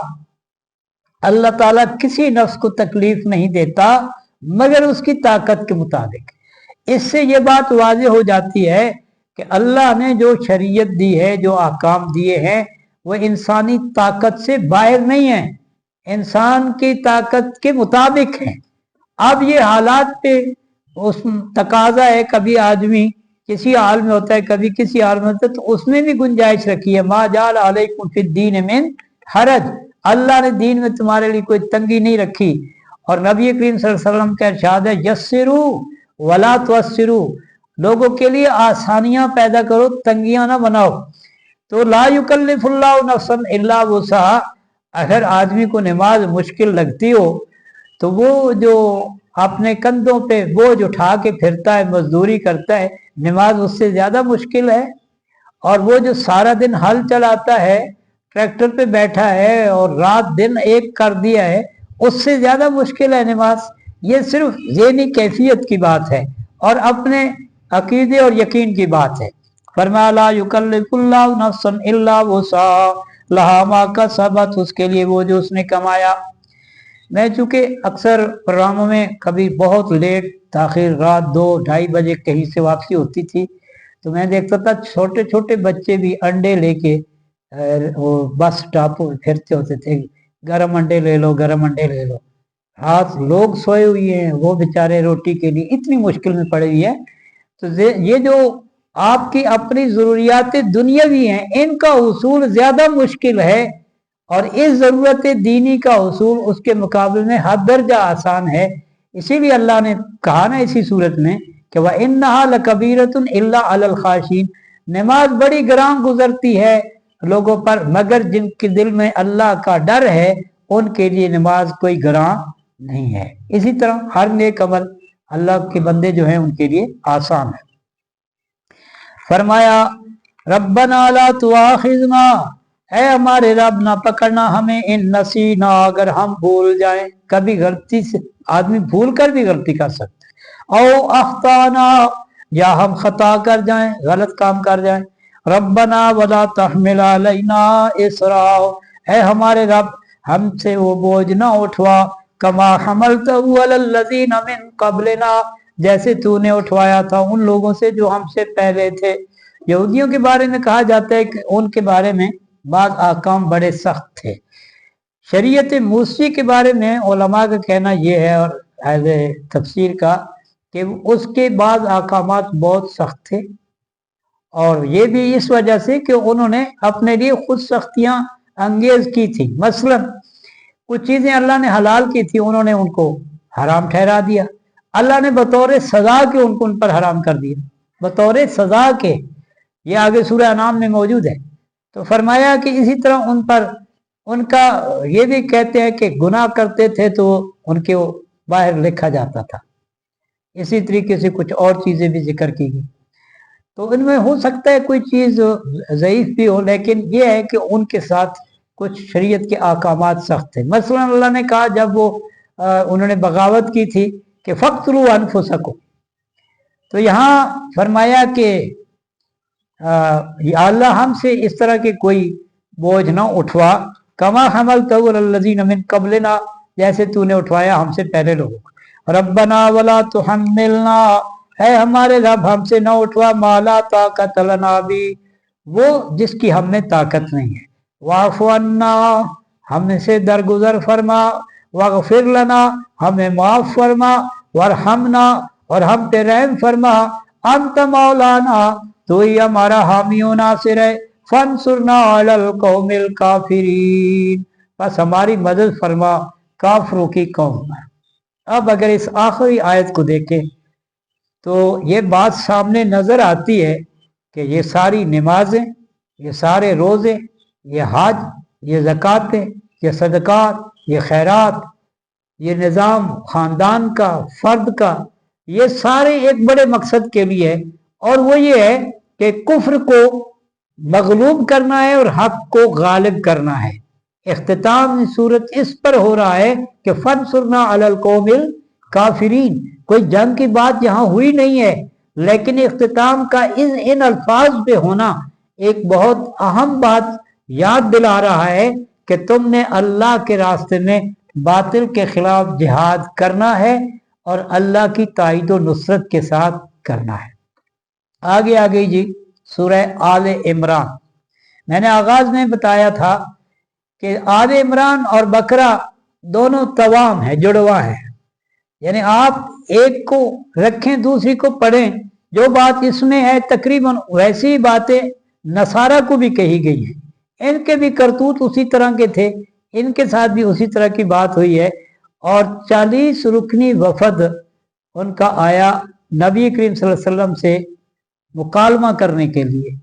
अल्लाह ताला किसी नफ्स को तकलीफ नहीं देता मगर उसकी ताकत के मुताबिक। इससे ये बात वाज़ेह हो जाती है कि अल्लाह ने जो शरीयत दी है, जो अहकाम दिए हैं, वो इंसानी ताकत से बाहर नहीं है, इंसान की ताकत के मुताबिक है। अब ये हालात पे उस तकाजा है, कभी आदमी किसी हाल में होता है, कभी किसी हाल में होता है, तो उसमें भी गुंजाइश रखी है। मा जाल अलैकुम फिद्दीन मिन हरज, अल्लाह ने दीन में तुम्हारे लिए कोई तंगी नहीं रखी। और नबी करीम सल्लल्लाहु अलैहि वसल्लम का इरशाद है यस्सिरू वला तुअस्सिरू, लोगों के लिए आसानियां पैदा करो, तंगियां ना बनाओ। तो ला युकल्लिफुल्लाहु नफ्सन इल्ला वुसअहा, अगर आदमी को नमाज मुश्किल लगती हो तो वो जो अपने कंधों पे बोझ उठा के फिरता है, मजदूरी करता है, नमाज उससे ज्यादा मुश्किल है। और वो जो सारा दिन हल चलाता है, ट्रैक्टर पे बैठा है और रात दिन एक कर दिया है, उससे ज्यादा मुश्किल है नमाज। ये सिर्फ ज़हनी कैफियत की बात है और अपने अकीदे और यकीन की बात है। फरमाया ला युकल्लिफुल्लाहु नफ्सन इल्ला वुसअहा लहा मा कसबत, उसके लिए वो जो उसने कमाया। मैं चूंकि अक्सर प्रोग्रामों में कभी बहुत लेट ताखिर रात 2-2:30 बजे कहीं से वापसी होती थी, तो मैं देखता था छोटे छोटे बच्चे भी अंडे लेके वो बस स्टॉप फिरते होते थे, गरम अंडे ले लो, गरम अंडे ले लो। रात लोग सोए हुए हैं, वो बेचारे रोटी के लिए इतनी मुश्किल में पड़े हुए हैं। तो ये जो आपकी अपनी जरूरियात दुनियावी हैं, इनका उसूल ज्यादा मुश्किल है और इस जरूरत दीनी का उसूल उसके मुकाबले में हद दर्जा आसान है। इसीलिए अल्लाह ने कहा ना इसी सूरत में कि वह इन्नहा लकबीरतुन इल्ला अलल खाशिन, नमाज बड़ी ग्रां गुजरती है लोगों पर, मगर जिनके दिल में अल्लाह का डर है उनके लिए नमाज कोई ग्रां नहीं है। इसी तरह हर नेक अमल अल्लाह के बंदे जो हैं उनके लिए आसान है। फरमाया रब्बना ला तुआखिजना, ऐ हमारे रब ना पकड़ना हमें, इन नसीना, अगर हम भूल जाएं। कभी गलती से आदमी भूल कर भी गलती कर सकता है। औ अख्ताना, या हम खता कर जाएं, गलत काम कर जाएं। रब्बना वला तहमिल अलैना इसरा, ऐ हमारे रब हमसे वो बोझ ना उठवा, कमा हमलतहु अलल्लज़ीना मिन क़ब्लिना, जैसे तूने उठवाया था उन लोगों से जो हमसे पहले थे। यहूदियों के बारे में कहा जाता है कि उनके बारे में बाज़ अहकाम बड़े सख्त थे। शरीयत मूसी के बारे में उलमा का कहना यह है और अहले तफसीर का कि उसके बाज़ अहकामात बहुत सख्त थे, और ये भी इस वजह से कि उन्होंने अपने लिए खुद सख्तियां अंगेज की थी। मसलन कुछ चीजें अल्लाह ने हलाल की थी, उन्होंने उनको हराम ठहरा दिया। अल्लाह ने बतौर सजा के उनको उन पर हराम कर दिया, बतौर सजा के। ये आगे सूरह अनाम में मौजूद है। तो फरमाया कि इसी तरह उन पर उनका ये भी कहते हैं कि गुनाह करते थे तो उनके बाहर लिखा जाता था। इसी तरीके से कुछ और चीजें भी जिक्र की गई। तो इनमें हो सकता है कोई चीज ज़ईफ भी हो, लेकिन यह है कि उनके साथ कुछ शरीयत के अहकामात सख्त थे। मसलन अल्लाह ने कहा जब वो उन्होंने बगावत की थी कि फ़क़्तुलू अनफुसकुम, तो यहाँ फरमाया कि अल्लाह हमसे इस तरह के कोई बोझ ना उठवा, कमा हमलतहु अलल्लज़ीना मिन क़ब्लिना, जैसे तूने उठवाया हमसे पहले लोगों को। रब्बना वला तुहम्मिलना, है हमारे रब हमसे न उठवा, माला ताकत लना भी, वो जिसकी हम में ताकत नहीं है। वाफ़ु अन्ना, हमसे दरगुजर फरमा, वग़फिर लना, हमें माफ़ फरमा, वरहमना, और हम पे रहम फरमा, अंत मौलाना, तो ही हमारा हामी व नासिर है, फंसुरना अलल कौमिल काफिरीन, बस हमारी मदद फरमा काफरों की कौम पर। अब अगर इस आखिरी आयत को देखें तो ये बात सामने नजर आती है कि ये सारी नमाजें, ये सारे रोजे, ये हज, ये ज़कातें, ये सदक़ात, ये खैरात, ये निज़ाम ख़ानदान का, फ़र्द का, ये सारे एक बड़े मकसद के लिए है, और वो ये है कि कुफ्र को मग़लूब करना है और हक को गालिब करना है। इख्तिताम सूरत इस पर हो रहा है कि फंसुरना अलल कौमिल काफिरीन। कोई जंग की बात यहाँ हुई नहीं है, लेकिन इख्तिताम का इन अल्फाज पे होना एक बहुत अहम बात याद दिला रहा है कि तुमने अल्लाह के रास्ते में बातिल के खिलाफ जिहाद करना है और अल्लाह की ताईद व नुसरत के साथ करना है। आगे आ गई जी सूरह आले इमरान। मैंने आगाज में बताया था कि आले इमरान और बकरा दोनों तवाम है, जुड़वा है, यानी आप एक को रखें दूसरी को पढ़ें। जो बात इसमें है तकरीबन वैसी बातें नसारा को भी कही गई है। इनके भी करतूत उसी तरह के थे, इनके साथ भी उसी तरह की बात हुई है। और 40 रुकनी वफद उनका आया नबी करीम सल्लल्लाहु अलैहि वसल्लम से मुकालमा करने के लिए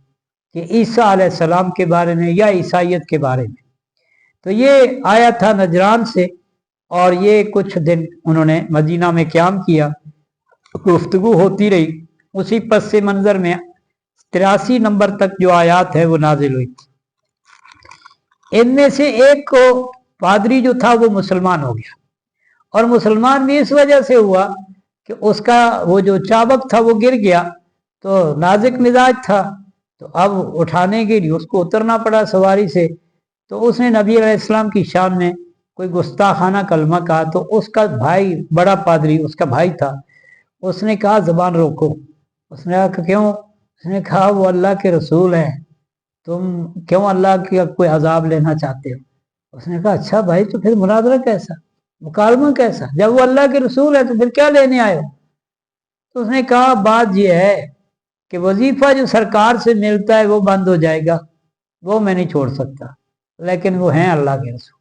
कि ईसा अलैहिस्सलाम के बारे में या ईसाइयत के बारे में। तो ये आया था नजरान से, और ये कुछ दिन उन्होंने मदीना में क़याम किया, गुफ्तगू होती रही। उसी पस मंजर में 83 नंबर तक जो आयात है वो नाजिल हुई। इनमें से एक को पादरी जो था वो मुसलमान हो गया, और मुसलमान भी इस वजह से हुआ कि उसका वो जो चाबक था वो गिर गया, तो नाजुक मिजाज था, तो अब उठाने के लिए उसको उतरना पड़ा सवारी से। तो उसने नबी अलैहिस्सलाम की शान में कोई गुस्ताखाना कलमा कहा, तो उसका भाई, बड़ा पादरी उसका भाई था, उसने कहा ज़बान रोको। उसने कहा क्यों? उसने कहा वो अल्लाह के रसूल हैं, तुम क्यों अल्लाह का कोई अजाब लेना चाहते हो? उसने कहा अच्छा भाई, तो फिर मुनाजरा कैसा, मुकालमा कैसा? जब वो अल्लाह के रसूल है तो फिर क्या लेने आए हो? तो उसने कहा बात यह है कि वजीफा जो सरकार से मिलता है वो बंद हो जाएगा, वो मैं नहीं छोड़ सकता, लेकिन वो हैं अल्लाह के रसूल।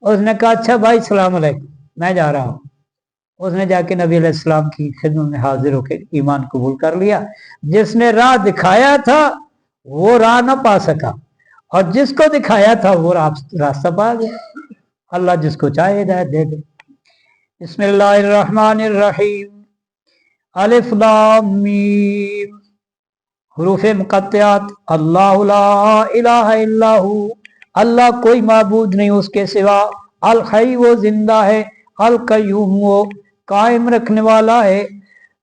उसने कहा अच्छा भाई सलाम अलैकुम, मैं जा रहा हूँ। उसने जाके नबी अलैहिस्सलाम की खिदमत में हाजिर होकर ईमान कबूल कर लिया। जिसने राह दिखाया था वो राह ना पा सका, और जिसको दिखाया था वो रास्ता पा गया। अल्लाह जिसको चाहे हिदायत दे दे। बिस्मिल्लाहिर्रहमानिर्रहीम। अलिफ लाम मीम। हुरूफ मुक़त्तिआत। अल्लाहु ला इलाहा इल्लाहु, अल्लाह कोई माबूद नहीं उसके सिवा। अल हई वो जिंदा है, अल कय्यूम वो कायम रखने वाला है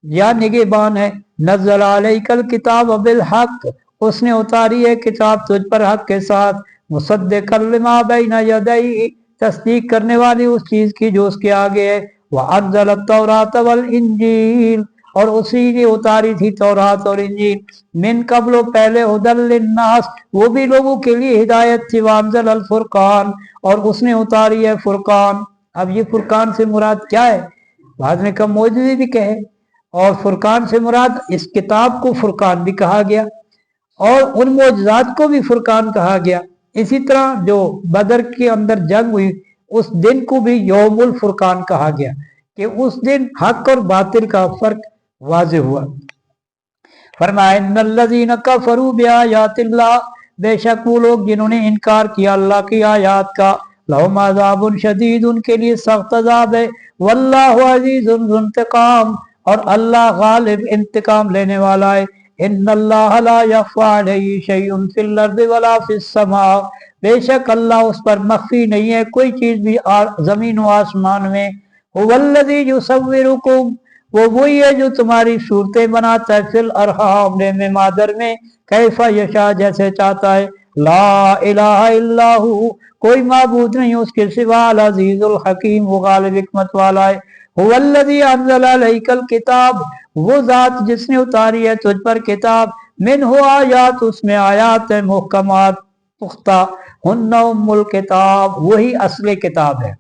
या निगहबान है। नज़्ज़ल अलैकल किताब बिल हक, उसने उतारी है किताब तुझ पर हक के साथ। मुसद्दिक़न लिमा बैना यदैहि, तस्दीक करने वाली उस चीज की जो उसके आगे है। व अंज़ल तौरात वल इंजील, और उसी ने उतारी थी तौरात और इंजील। मिन कब्लो पहले हुदल लिन्नास, वो भी लोगों के लिए हिदायत थी। वांजल अल फुरकान, और उसने उतारी है फुरकान। अब ये फुरकान से मुराद क्या है? बाद में कम मौजूदी भी कहे, और फुरकान से मुराद इस किताब को फुरकान भी कहा गया, और उन मौजज़ात को भी फुरकान कहा गया। इसी तरह जो बदर के अंदर जंग हुई उस दिन को भी यौमुल फुरकान कहा गया, कि उस दिन हक और बातिल का फर्क वाज़े हुआ। फरमाया इन्नल्लज़ीना कफ़रू बिआयातिल्लाह, बेशक वो लोग जिन्होंने इनकार किया अल्लाह की आयात का। लहुम अज़ाबुन शदीद, उनके लिए सख्त अज़ाब है। वल्लाहु अज़ीज़ुन ज़ु इंतिकाम, और अल्लाह गालिब इंतकाम लेने वाला है। इन्नल्लाह ला यख़फ़ा अलैहि शैउन फिल अर्ज़ि वला फिस समा, बेशक अल्लाह उस पर मख्फी नहीं है कोई चीज भी जमीन व आसमान में। हुवल्लज़ी युसव्विरुकुम, वो वही है जो तुम्हारी सूरतें बनाता है। फिल अरहाम, में मादर में, कैफा यशा, जैसे चाहता है। ला इलाहा इल्लाहु, कोई माबूद नहीं उसके सिवा। अल अज़ीज़ुल हकीम, वो गालिब हिकमत वाला है। हुवल्लज़ी अंज़ल अलैकल किताब, वो जात जिसने उतारी है तुझ पर किताब। मिन्हु आयात, उसमें आयात है मुहकमात पुख्ता। हुन्ना उम्मुल किताब, वही असली किताब है।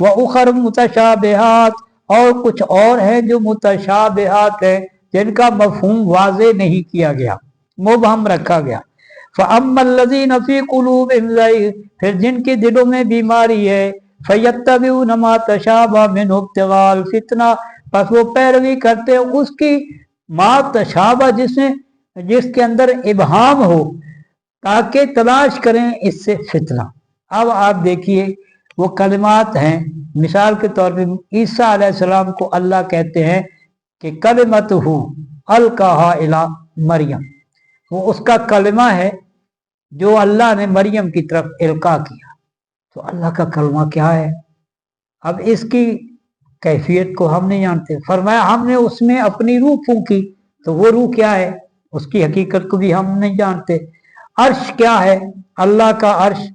व उखर मुतशाबिहात, और कुछ और है जो मुतशाबिहात है, जिनका मफहूम वाज़े नहीं किया गया, मुबहम रखा गया। फ़अम्मल्लज़ीना फ़ी क़ुलूबिहिम ज़ैग़, फिर जिनके दिलों में बीमारी है। फ़यत्तबिऊना मा तशाबहा मिन्हु इब्तिग़ाअल फ़ितना, बस वो पैरवी करते हैं उसकी मा तशाबहा, जिसके अंदर इबहाम हो, ताकि तलाश करें इससे फितना। अब आप देखिए वो कलिमात हैं, मिसाल के तौर पे ईसा अलैहिस्सलाम को अल्लाह कहते हैं कि कलिमतहु अलकाहा इला मरियम, वो उसका कलिमा है जो अल्लाह ने मरियम की तरफ इल्का किया। तो अल्लाह का कलमा क्या है? अब इसकी कैफियत को हम नहीं जानते। फरमाया हमने उसमें अपनी रूह फूंकी, तो वो रूह क्या है उसकी हकीकत को भी हम नहीं जानते। अर्श क्या है? अल्लाह का अर्श,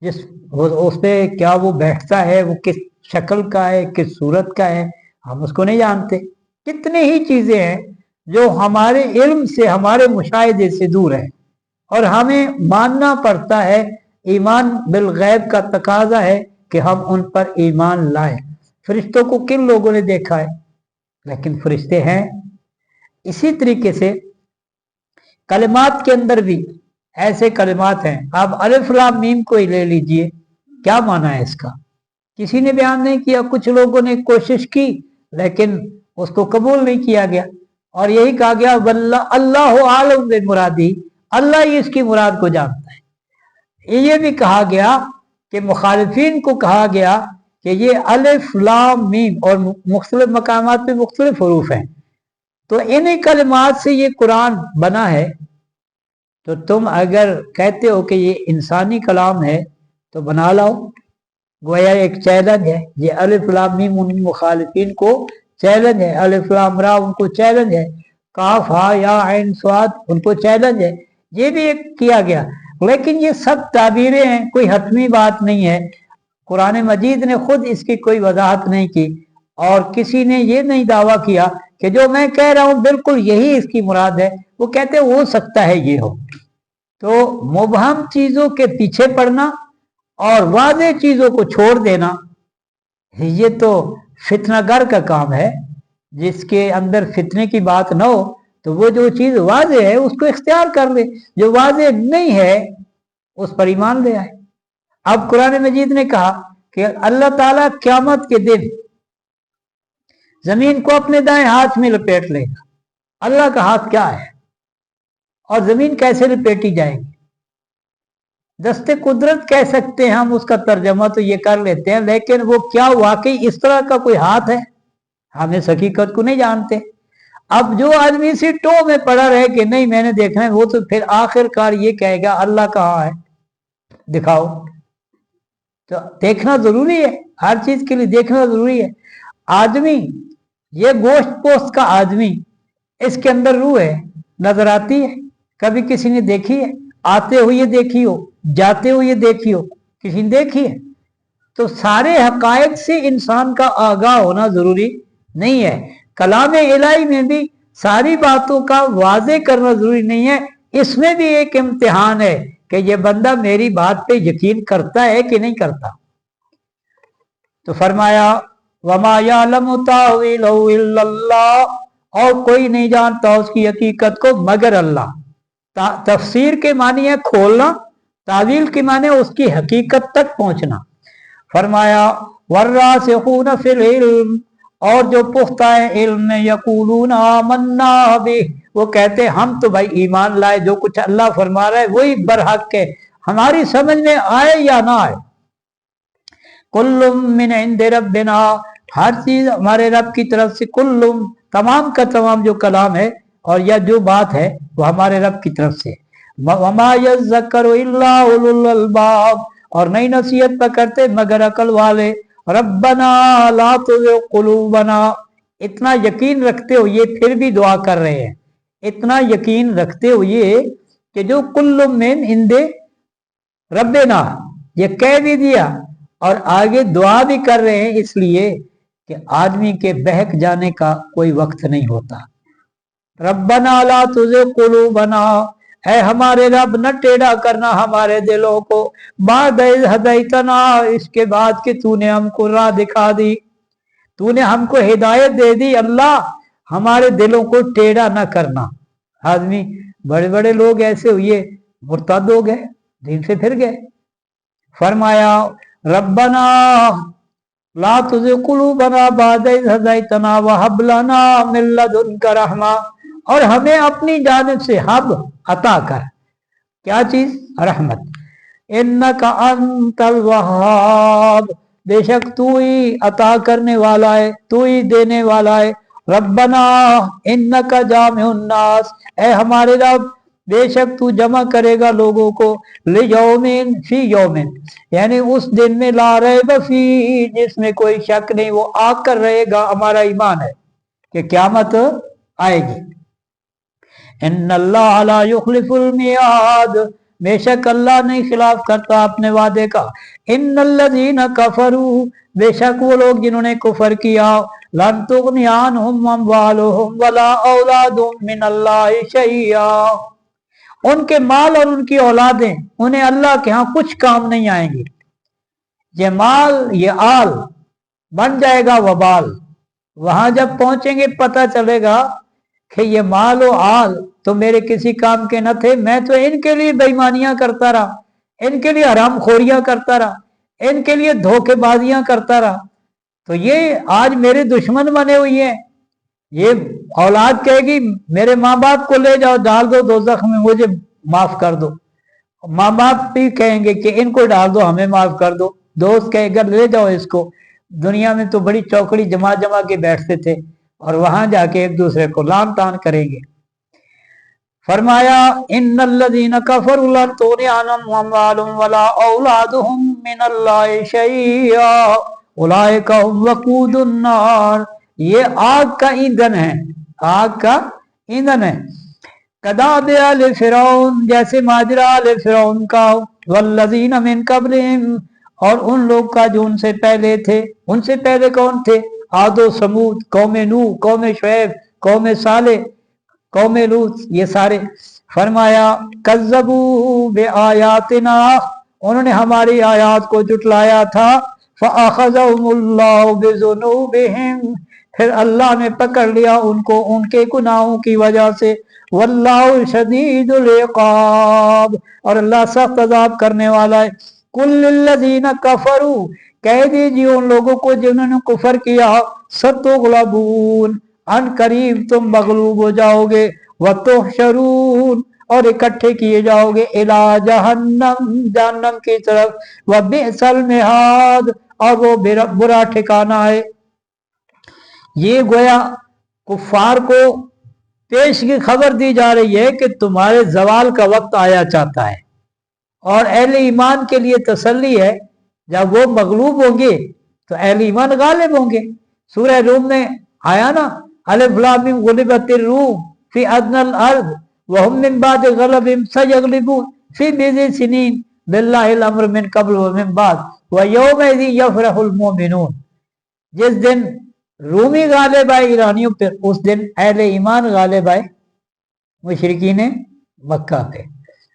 जिस उस पे क्या वो बैठता है, वो किस शक्ल का है, किस सूरत का है, हम उसको नहीं जानते। कितने ही चीजें हैं जो हमारे इल्म से, हमारे मुशाहिदे से दूर है, और हमें मानना पड़ता है। ईमान बिल गैब का तकाजा है कि हम उन पर ईमान लाएं। फरिश्तों को किन लोगों ने देखा है? लेकिन फरिश्ते हैं। इसी तरीके से कलिमात के अंदर भी ऐसे कलिमात हैं। आप अलिफ लाम मीम को ही ले लीजिए, क्या माना है इसका? किसी ने बयान नहीं किया। कुछ लोगों ने कोशिश की लेकिन उसको कबूल नहीं किया गया, और यही कहा गया वल्ला अल्लाहु आलम बि मुरादी, अल्लाह ही इसकी मुराद को जानता है। ये भी कहा गया कि मुखालिफिन को कहा गया कि ये अलिफ लाम मीम और मुख्तलिफ मकामात पे मुख्तलिफ हरूफ हैं, तो इन्हीं कलिमात से ये कुरान बना है। तो तुम अगर कहते हो कि ये इंसानी कलाम है तो बना लाओ। गोया एक चैलेंज है ये। अलिफ लाम मीम उन मुखालिफिन को चैलेंज है, अलिफ लाम रा उनको चैलेंज है, काफ हा या ऐन स्वाद उनको चैलेंज है। ये भी एक किया गया, लेकिन ये सब ताबीरें हैं, कोई हतमी बात नहीं है। कुरान मजीद ने खुद इसकी कोई वजाहत नहीं की, और किसी ने ये नहीं दावा किया कि जो मैं कह रहा हूं बिल्कुल यही इसकी मुराद है। वो कहते हो सकता है ये हो। तो मुबहम चीजों के पीछे पड़ना और वाज़े चीजों को छोड़ देना, ये तो फितनागर का काम है। जिसके अंदर फितने की बात ना हो तो वो जो चीज वाज़े है उसको इख्तियार कर ले, जो वाज़े नहीं है उस पर ईमान ले आए। अब कुरान मजीद ने कहा कि अल्लाह ताला क़यामत के दिन जमीन को अपने दाएं हाथ में लपेट लेगा। अल्लाह का हाथ क्या है? और जमीन कैसे लपेटी जाएगी। दस्ते कुदरत कह सकते हैं हम, उसका तर्जमा तो ये कर लेते हैं, लेकिन वो क्या वाकई इस तरह का कोई हाथ है, हम इस हकीकत को नहीं जानते। अब जो आदमी इसी टो में पड़ा रहे कि नहीं मैंने देखना है, वो तो फिर आखिरकार ये कहेगा अल्लाह कहाँ है, दिखाओ। तो देखना जरूरी है, हर चीज के लिए देखना जरूरी है। आदमी, ये गोश्त पोस्ट का आदमी, इसके अंदर रूह है, नजर आती है, कभी किसी ने देखी है? आते हुए देखी हो, जाते हुए देखी हो, किसी ने देखी है? तो सारे हकायक से इंसान का आगाह होना जरूरी नहीं है। कलाम इलाही में भी सारी बातों का वाजे करना जरूरी नहीं है। इसमें भी एक इम्तिहान है कि ये बंदा मेरी बात पे यकीन करता है कि नहीं करता। तो फरमाया वमा यालमु तावीलहु इल्लल्लाह, और कोई नहीं जानता उसकी हकीकत को मगर अल्लाह। तफसीर के मानी है खोलना, तावील के माने उसकी हकीकत तक पहुंचना। फरमाया वर्रासिखून फिल इल्म, और जो पुख्ता है इल्म में, यकूलून आमन्ना बिह, वो कहते हम तो भाई ईमान लाए, जो कुछ अल्लाह फरमा रहा है वही बरहक है, हमारी समझ में आए या ना आए। कुल्लुम मिन इंदि रब्बिना, हर चीज हमारे रब की तरफ से। कुल्लुम, तमाम का तमाम जो कलाम है और या जो बात है वो हमारे रब की तरफ से। वमा यज़्ज़करु इल्ला उलुल अलबाब, और नई नसीहत पकड़ते मगर अकल वाले। रब्बना ला तुज़िग़ क़ुलूबना, इतना यकीन रखते हुए फिर भी दुआ कर रहे हैं, इतना यकीन रखते हुए कि जो कुल्लुम मिन इंदि रब्बिना, ये कह भी दिया और आगे दुआ भी कर रहे हैं, इसलिए कि आदमी के बहक जाने का कोई वक्त नहीं होता। रब्बना ला तुज़िग़ क़ुलूबना, है हमारे रब न टेढ़ा करना हमारे दिलों को, बाद इज़ हदैतना, इसके बाद कि तूने हमको राह दिखा दी, तूने हमको हिदायत दे दी। अल्लाह हमारे दिलों को टेढ़ा न करना। आदमी, बड़े बड़े लोग ऐसे हुए मुर्तद हो गए, दीन से फिर गए। फरमाया रब्बना ला तुज़िग़ क़ुलूबना बाद इज़ हदैतना व हब लना मिन लदुनका रहमा, और हमें अपनी जानिब से हब अता कर, क्या चीज? रहमत। इन्नका अंतल वहाब, बेशक तू ही अता करने वाला है, तू ही देने वाला है। रब्बना इन्नका जामिउन नास, ऐ हमारे रब बेशक तू जमा करेगा लोगों को, लियौमिन फी यौमिन, यानी उस दिन में, ला रैब फी, जिसमें कोई शक नहीं, वो आकर रहेगा। हमारा ईमान है कि क़यामत आएगी। इन्नल्लाह ला युखलिफुल मियाद, बेशक अल्लाह नहीं खिलाफ करता अपने वादे का। इन्नल्लज़ीना कफरू, बेशक वो लोग जिन्होंने कुफर किया, लन तुगनी अन्हुम अम्वालुहुम वला औलादुहुम मिनल्लाहि शैया, उनके माल और उनकी औलादें उन्हें अल्लाह के यहाँ कुछ काम नहीं आएंगी। ये माल, ये आल बन जाएगा वबाल। वहां जब पहुंचेंगे पता चलेगा कि ये माल और आल तो मेरे किसी काम के न थे, मैं तो इनके लिए बेईमानियां करता रहा, इनके लिए हराम खोरियां करता रहा, इनके लिए धोखेबाजियां करता रहा, तो ये आज मेरे दुश्मन बने हुए हैं। ये औलाद कहेगी मेरे माँ बाप को ले जाओ डाल दो दोज़ख में, मुझे माफ कर दो। माँ बाप भी कहेंगे कि इनको डाल दो, हमें माफ कर दो। दोस्त कहेगा ले जाओ इसको। दुनिया में तो बड़ी चौकड़ी जमा जमा के बैठते थे और वहां जाके एक दूसरे को लान तान करेंगे। फरमाया इन्नल्लज़ीना कफरू लन तुग़नी अन्हुम अम्वालुहुम वला औलादुहुम मिनल्लाहि शैया उलाइका हुम वक़ूदुन नार, ये आग का ईंधन है, आग का ईंधन है। कदाब आले फिरौन, जैसे माजरा आले फिरौन का, वल्लज़ीना मिन क़ब्लिहिम, और उन लोग का जो उनसे पहले थे। उनसे पहले कौन थे? आदो समूद, कौम नूह, कौम शुएब, कौम साले, कौम लूत, ये सारे। फरमाया कज़्ज़बू बिआयातिना, उन्होंने हमारी आयात को जुटलाया था। फ़अख़ज़हुमुल्लाहु बिज़ुनूबिहिम, फिर अल्लाह ने पकड़ लिया उनको उनके गुनाहों की वजह से। वल्लाहु शदीदुल इक़ाब, और अल्लाह सख्त अज़ाब करने वाला है। कुल्लिल्लज़ीना कफरू, कह दीजिए उन लोगों को जिन्होंने कुफर किया, सतुग़लबून, अन करीब तुम मगलूब हो जाओगे। वतुहशरून, اور इकट्ठे किए जाओगे इला जहन्नम, जहन्नम की तरफ, व बिअसल मिहाद, और वो बुरा ठिकाना है। ये गोया कुफार को पेश की खबर दी जा रही है कि तुम्हारे जवाल का वक्त आया चाहता है, और अहले ईमान के लिए तसल्ली है, जब वो मगलूब होंगे तो अहले ईमान गालिब होंगे। सूरह रूम में आया ना, अलिफ लाम मीम गुलिबतिर रूम फी अदनल अर्द व हुम मिन बाद गलबिहिम सयगलिबून फी बिज़इ सिनीन बिल्लाहिल अम्र मिन क़ब्ल व मिन बाद व यौमइज़ यफ़रहुल मोमिनून। जिस दिन रूमी गालिब आए ईरानियों पर, उस दिन अहले ईमान गालिब आए मुशरिकीन मक्का पे।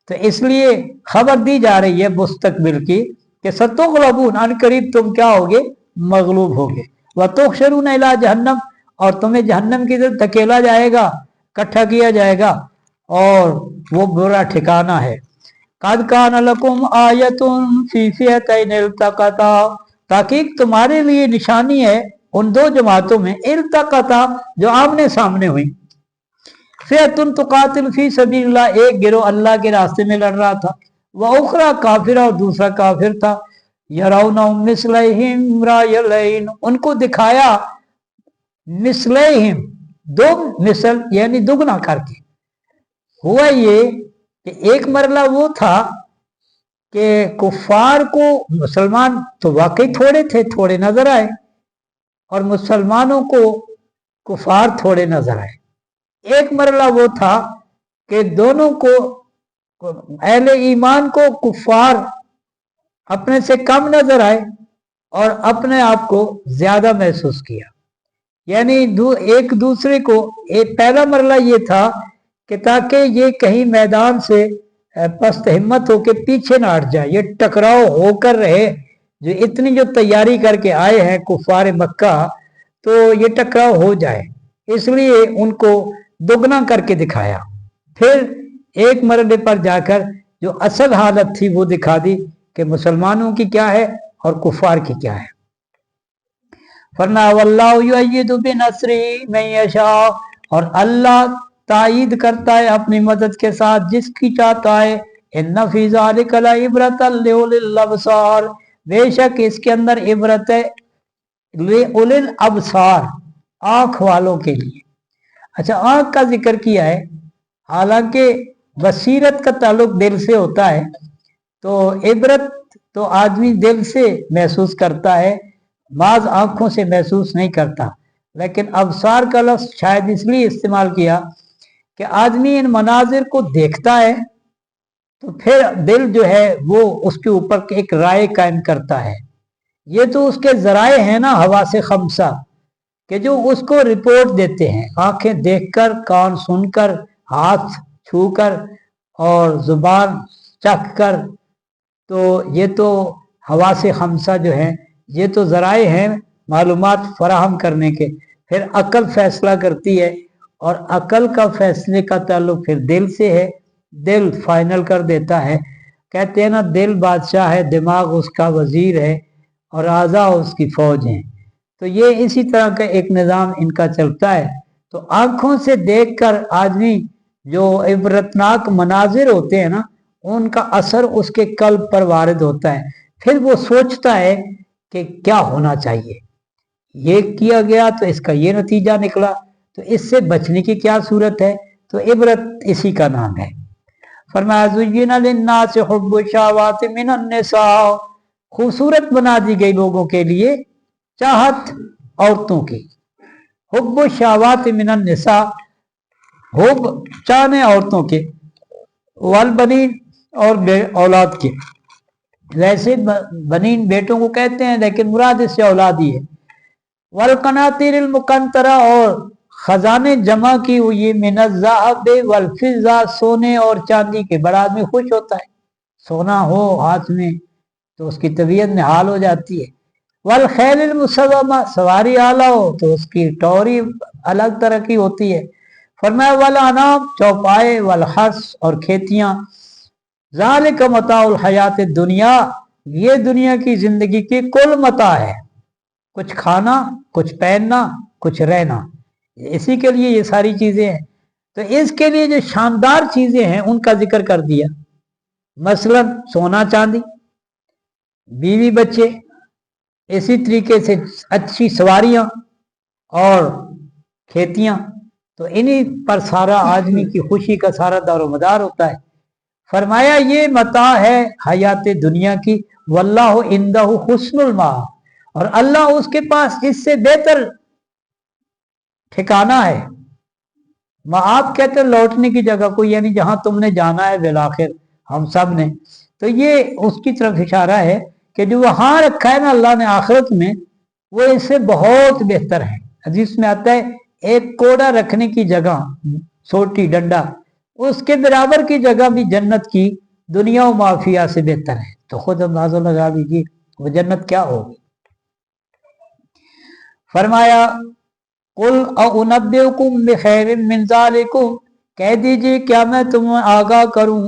तो इसलिए खबर दी जा रही है मुस्तकबिल की कि सतुग़लबून, अन करीब तुम क्या होगे, मगलूब होगे। व तुहशरून इला जहन्नम, और तुम्हें जहन्नम की तरफ धकेला जाएगा, इकट्ठा किया जाएगा, और वो बुरा ठिकाना है। कद कान लकुम आयतुन फी फ़िअतैन इल्तक़ता, ताकि तुम्हारे लिए निशानी है उन दो जमातों में, इल्तक़ता, जो आमने सामने हुई। फ़िअतुन तुक़ातिल फ़ी सबीलिल्लाह, एक गिरोह अल्लाह के रास्ते में लड़ रहा था, व उखरा काफिरा, और दूसरा काफिर था। यरौनहुम मिस्लैहिम रायलैन, उनको दिखाया मिस्लैहिम, दो मिसल यानी दुगना करके। हुआ ये कि एक मरला वो था कि कुफार को मुसलमान तो वाकई थोड़े थे, थोड़े नजर आए, और मुसलमानों को कुफार थोड़े नजर आए। एक मरला वो था कि दोनों को, अहले ईमान को कुफार अपने से कम नजर आए और अपने आप को ज्यादा महसूस किया। यानी एक दूसरे को, पहला मरला ये था कि ताकि ये कहीं मैदान से पस्त हिम्मत होकर पीछे ना हट जाए, ये टकराव होकर रहे, जो इतनी जो तैयारी करके आए हैं कुफार मक्का, तो ये टकराव हो जाए, इसलिए उनको दुगना करके दिखाया। फिर एक मरले पर जाकर जो असल हालत थी वो दिखा दी कि मुसलमानों की क्या है और कुफार की क्या है। फरमाया वल्लाहु युअय्यिदु बिनस्रिही मन यशा, और अल्लाह तायीद करता है अपनी मदद के साथ जिसकी चाहता है। इन्ना फी ज़ालिका लइब्रतन लिउलिल अबसार, बेशक इसके अंदर इबरत है लिउलिल अबसार, आंख वालों के लिए। अच्छा, आंख का जिक्र किया है, हालांकि बसीरत का ताल्लुक दिल से होता है, तो इबरत तो आदमी दिल से महसूस करता है, बाज आंखों से महसूस नहीं करता। लेकिन अबसार का लफ्ज शायद इसलिए इस्तेमाल किया कि आदमी इन मनाजिर को देखता है तो फिर दिल जो है वो उसके ऊपर एक राय कायम करता है। ये तो उसके जराए हैं ना, हवा से खमसा, कि जो उसको रिपोर्ट देते हैं, आंखें देखकर, कान सुनकर, हाथ छूकर और जुबान चख कर। तो ये तो हवा से खमसा जो है, ये तो जराए हैं मालूमात फराहम करने के। फिर अकल फैसला करती है, और अकल का फैसले का ताल्लुक फिर दिल से है, दिल फाइनल कर देता है। कहते हैं ना, दिल बादशाह है, दिमाग उसका वजीर है, और आज़ा उसकी फौज है। तो ये इसी तरह का एक निज़ाम इनका चलता है। तो आंखों से देखकर आदमी जो इबरतनाक मनाजिर होते हैं ना, उनका असर उसके कल्ब पर वारिद होता है। फिर वो सोचता है कि क्या होना चाहिए, ये किया गया तो इसका ये नतीजा निकला, तो इससे बचने की क्या सूरत है। तो इबरत इसी का नाम है। फरमाया ज़ुय्यिना लिन्नासि हुब्बु शहवाति मिनन निसा, खूबसूरत बना दी गई लोगों के लिए चाहत औरतों की। हुब्बु शहवाति मिनन निसा, हुब चाहने औरतों के, वल बनीन और औलाद के। वैसे बनीन बेटों को कहते हैं, लेकिन मुराद इससे औलाद ही है। वल कनातिरिल मुकंतरा, और खजाने जमा की हुई, मिनज़ ज़हब वल फिज़्ज़ा, सोने और चांदी के। बड़ा आदमी खुश होता है, सोना हो हाथ में तो उसकी तबीयत निहाल हो जाती है। वल खैलिल मुसव्वमा, सवारी आला हो तो उसकी टौरी अलग तरह की होती है। फरमाया वल अनाम, चौपाए, वल हर्स, और खेतियां। ज़ालिका मताउल हयात दुनिया, ये दुनिया की जिंदगी की कुल मता है। कुछ खाना, कुछ पहनना, कुछ रहना, इसी के लिए ये सारी चीजें हैं। تو اس کے لیے جو شاندار چیزیں ہیں ان کا ذکر کر دیا، مثلاً سونا چاندی، بیوی بچے، اسی طریقے سے اچھی سواریاں اور کھیتیاں، تو انہی پر سارا آدمی کی خوشی کا سارا دار و مدار ہوتا ہے۔ فرمایا یہ متاع ہے حیات دنیا کی، واللہ عندہ حسن المآب، اور اللہ اس کے پاس اس سے بہتر ٹھکانہ ہے۔ معاب کہتے ہیں لوٹنے کی جگہ کو، یعنی جہاں تم نے جانا ہے بالآخر ہم سب نے، تو یہ اس کی طرف اشارہ ہے کہ جو وہاں رکھا ہے نا اللہ نے آخرت میں، وہ اس سے بہت بہتر ہے۔ حدیث میں آتا ہے ایک کوڑا رکھنے کی جگہ، سوٹی ڈنڈا، اس کے برابر کی جگہ بھی جنت کی دنیا و معافیہ سے بہتر ہے۔ تو خود اندازہ لگا لیجیے وہ جنت کیا ہوگی۔ فرمایا قل اعنبئکم بخیر من ذالکم، کہہ دیجیے کیا میں تمہیں آگاہ کروں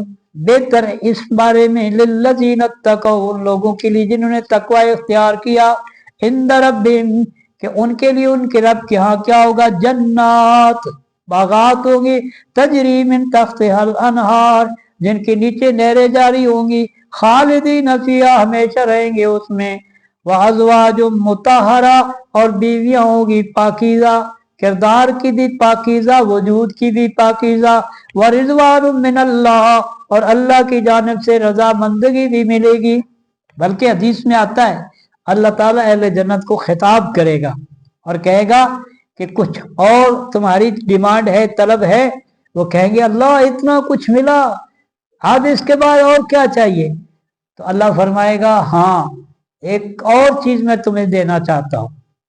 بہتر اس بارے میں، للذین اتقوا، ان لوگوں کے لیے جنہوں نے تقوی اختیار کیا، عند ربہم، کہ ان کے لیے ان کے رب کے ہاں کیا ہوگا، جنات، باغات ہوں گی، تجری من تحتہا الانہار، جن کے نیچے نہریں جاری ہوں گی، خالدین فیہا، ہمیشہ رہیں گے اس میں، وازواج مطہرہ، اور بیویاں ہوگی پاکیزہ، کردار کی بھی پاکیزہ، وجود کی بھی پاکیزہ، ورضوان من اللہ، اور اللہ کی جانب سے رضا مندگی بھی ملے گی۔ بلکہ حدیث میں آتا ہے اللہ تعالیٰ اہل جنت کو خطاب کرے گا اور کہے گا کہ کچھ اور تمہاری ڈیمانڈ ہے، طلب ہے؟ وہ کہیں گے اللہ اتنا کچھ ملا، اب اس کے بعد اور کیا چاہیے؟ تو اللہ فرمائے گا ہاں ایک اور چیز میں تمہیں دینا چاہتا ہوں۔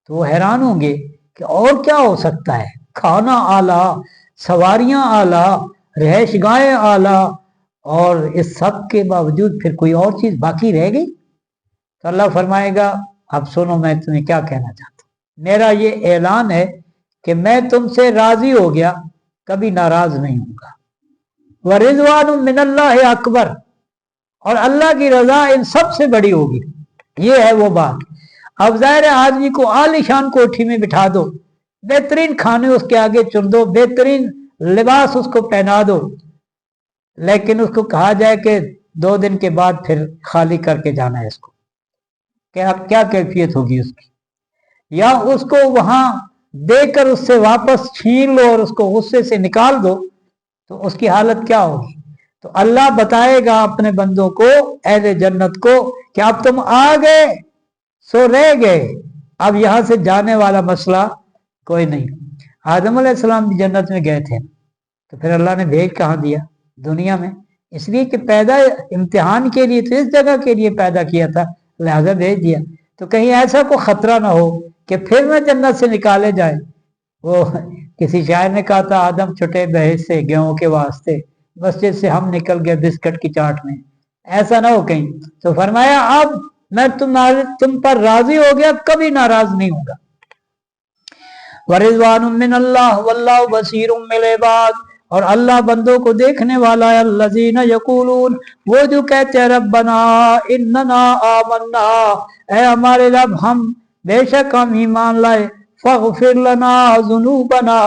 تو وہ حیران ہوں گے کہ اور کیا ہو سکتا ہے، کھانا اعلیٰ، سواریاں اعلیٰ، رہائش گاہیں اعلیٰ، اور اس سب کے باوجود پھر کوئی اور چیز باقی رہ گئی؟ تو اللہ فرمائے گا اب سنو میں تمہیں کیا کہنا چاہتا ہوں، میرا یہ اعلان ہے کہ میں تم سے راضی ہو گیا، کبھی ناراض نہیں ہوں گا، ورضوان من اللہ اکبر، اور اللہ کی رضا ان سب سے بڑی ہوگی۔ یہ ہے وہ بات۔ اب ظاہر آدمی کو عالی شان کوٹھی میں بٹھا دو، بہترین کھانے اس کے آگے چن دو، بہترین لباس اس کو پہنا دو، لیکن اس کو کہا جائے کہ 2 دن کے بعد پھر خالی کر کے جانا ہے اس کو، کیا کیفیت ہوگی اس کی؟ یا اس کو وہاں دے کر اس سے واپس چھین لو اور اس کو غصے سے نکال دو تو اس کی حالت کیا ہوگی؟ تو اللہ بتائے گا اپنے بندوں کو، اہل جنت کو، کہ اب تم آ گئے سو رہ گئے، اب یہاں سے جانے والا مسئلہ کوئی نہیں۔ آدم علیہ السلام بھی جنت میں گئے تھے، تو پھر اللہ نے بھیج کہاں دیا؟ دنیا میں، اس لیے کہ پیدا امتحان کے لیے تو اس جگہ کے لیے پیدا کیا تھا، لہذا بھیج دیا۔ تو کہیں ایسا کوئی خطرہ نہ ہو کہ پھر نہ جنت سے نکالے جائے۔ وہ کسی شاعر نے کہا تھا آدم چھٹے بحث سے گیہوں کے واسطے، مسجد سے ہم نکل گئے بسکٹ کی چاٹ میں، ایسا نہ ہو کہیں۔ تو فرمایا اب میں تم پر راضی ہو گیا، کبھی ناراض نہیں ہوگا۔ ورضوان من اللہ واللہ بصیر بالعباد، اور اللہ بندوں کو دیکھنے والا ہے۔ الذین یقولون، وہ جو کہتے ہیں ربنا اننا آمنا، اے ہمارے رب ہم بے شک ہم ایمان لائے، فاغفر لنا ذنوبنا،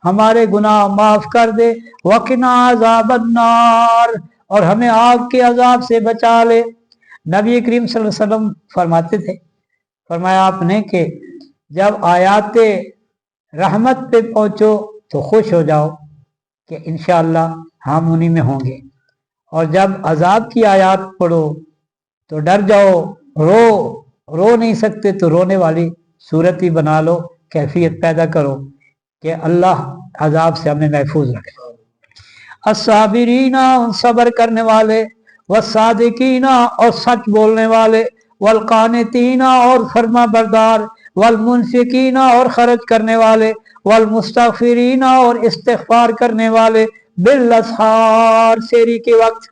ہمارے گناہ معاف کر دے، وقنا عذاب النار، اور ہمیں آگ کے عذاب سے بچا لے۔ نبی کریم صلی اللہ علیہ وسلم فرماتے تھے، فرمایا آپ نے کہ جب آیات رحمت پہ پہنچو تو خوش ہو جاؤ کہ انشاءاللہ ہم انہی میں ہوں گے، اور جب عذاب کی آیات پڑھو تو ڈر جاؤ، رو نہیں سکتے تو رونے والی صورت ہی بنا لو، کیفیت پیدا کرو کہ اللہ عذاب سے ہمیں محفوظ رکھے۔ الصابرین، صبر کرنے والے، والصادقین، اور سچ بولنے والے، والقانتین، اور فرما بردار، والمنفقین، اور خرچ کرنے والے، والمستغفرین، اور استغفار کرنے والے، بالاسحار، سحری کے وقت۔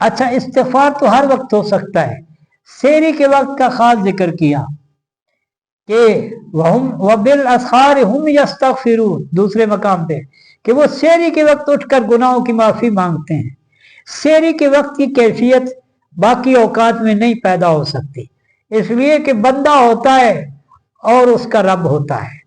اچھا استغفار تو ہر وقت ہو سکتا ہے، سحری کے وقت کا خاص ذکر کیا کہ وبالاسحار ہم یستغفرون، دوسرے مقام پہ کہ وہ سحری کے وقت اٹھ کر گناہوں کی معافی مانگتے ہیں۔ سحری کے وقت کی کیفیت باقی اوقات میں نہیں پیدا ہو سکتی، اس لیے کہ بندہ ہوتا ہے اور اس کا رب ہوتا ہے،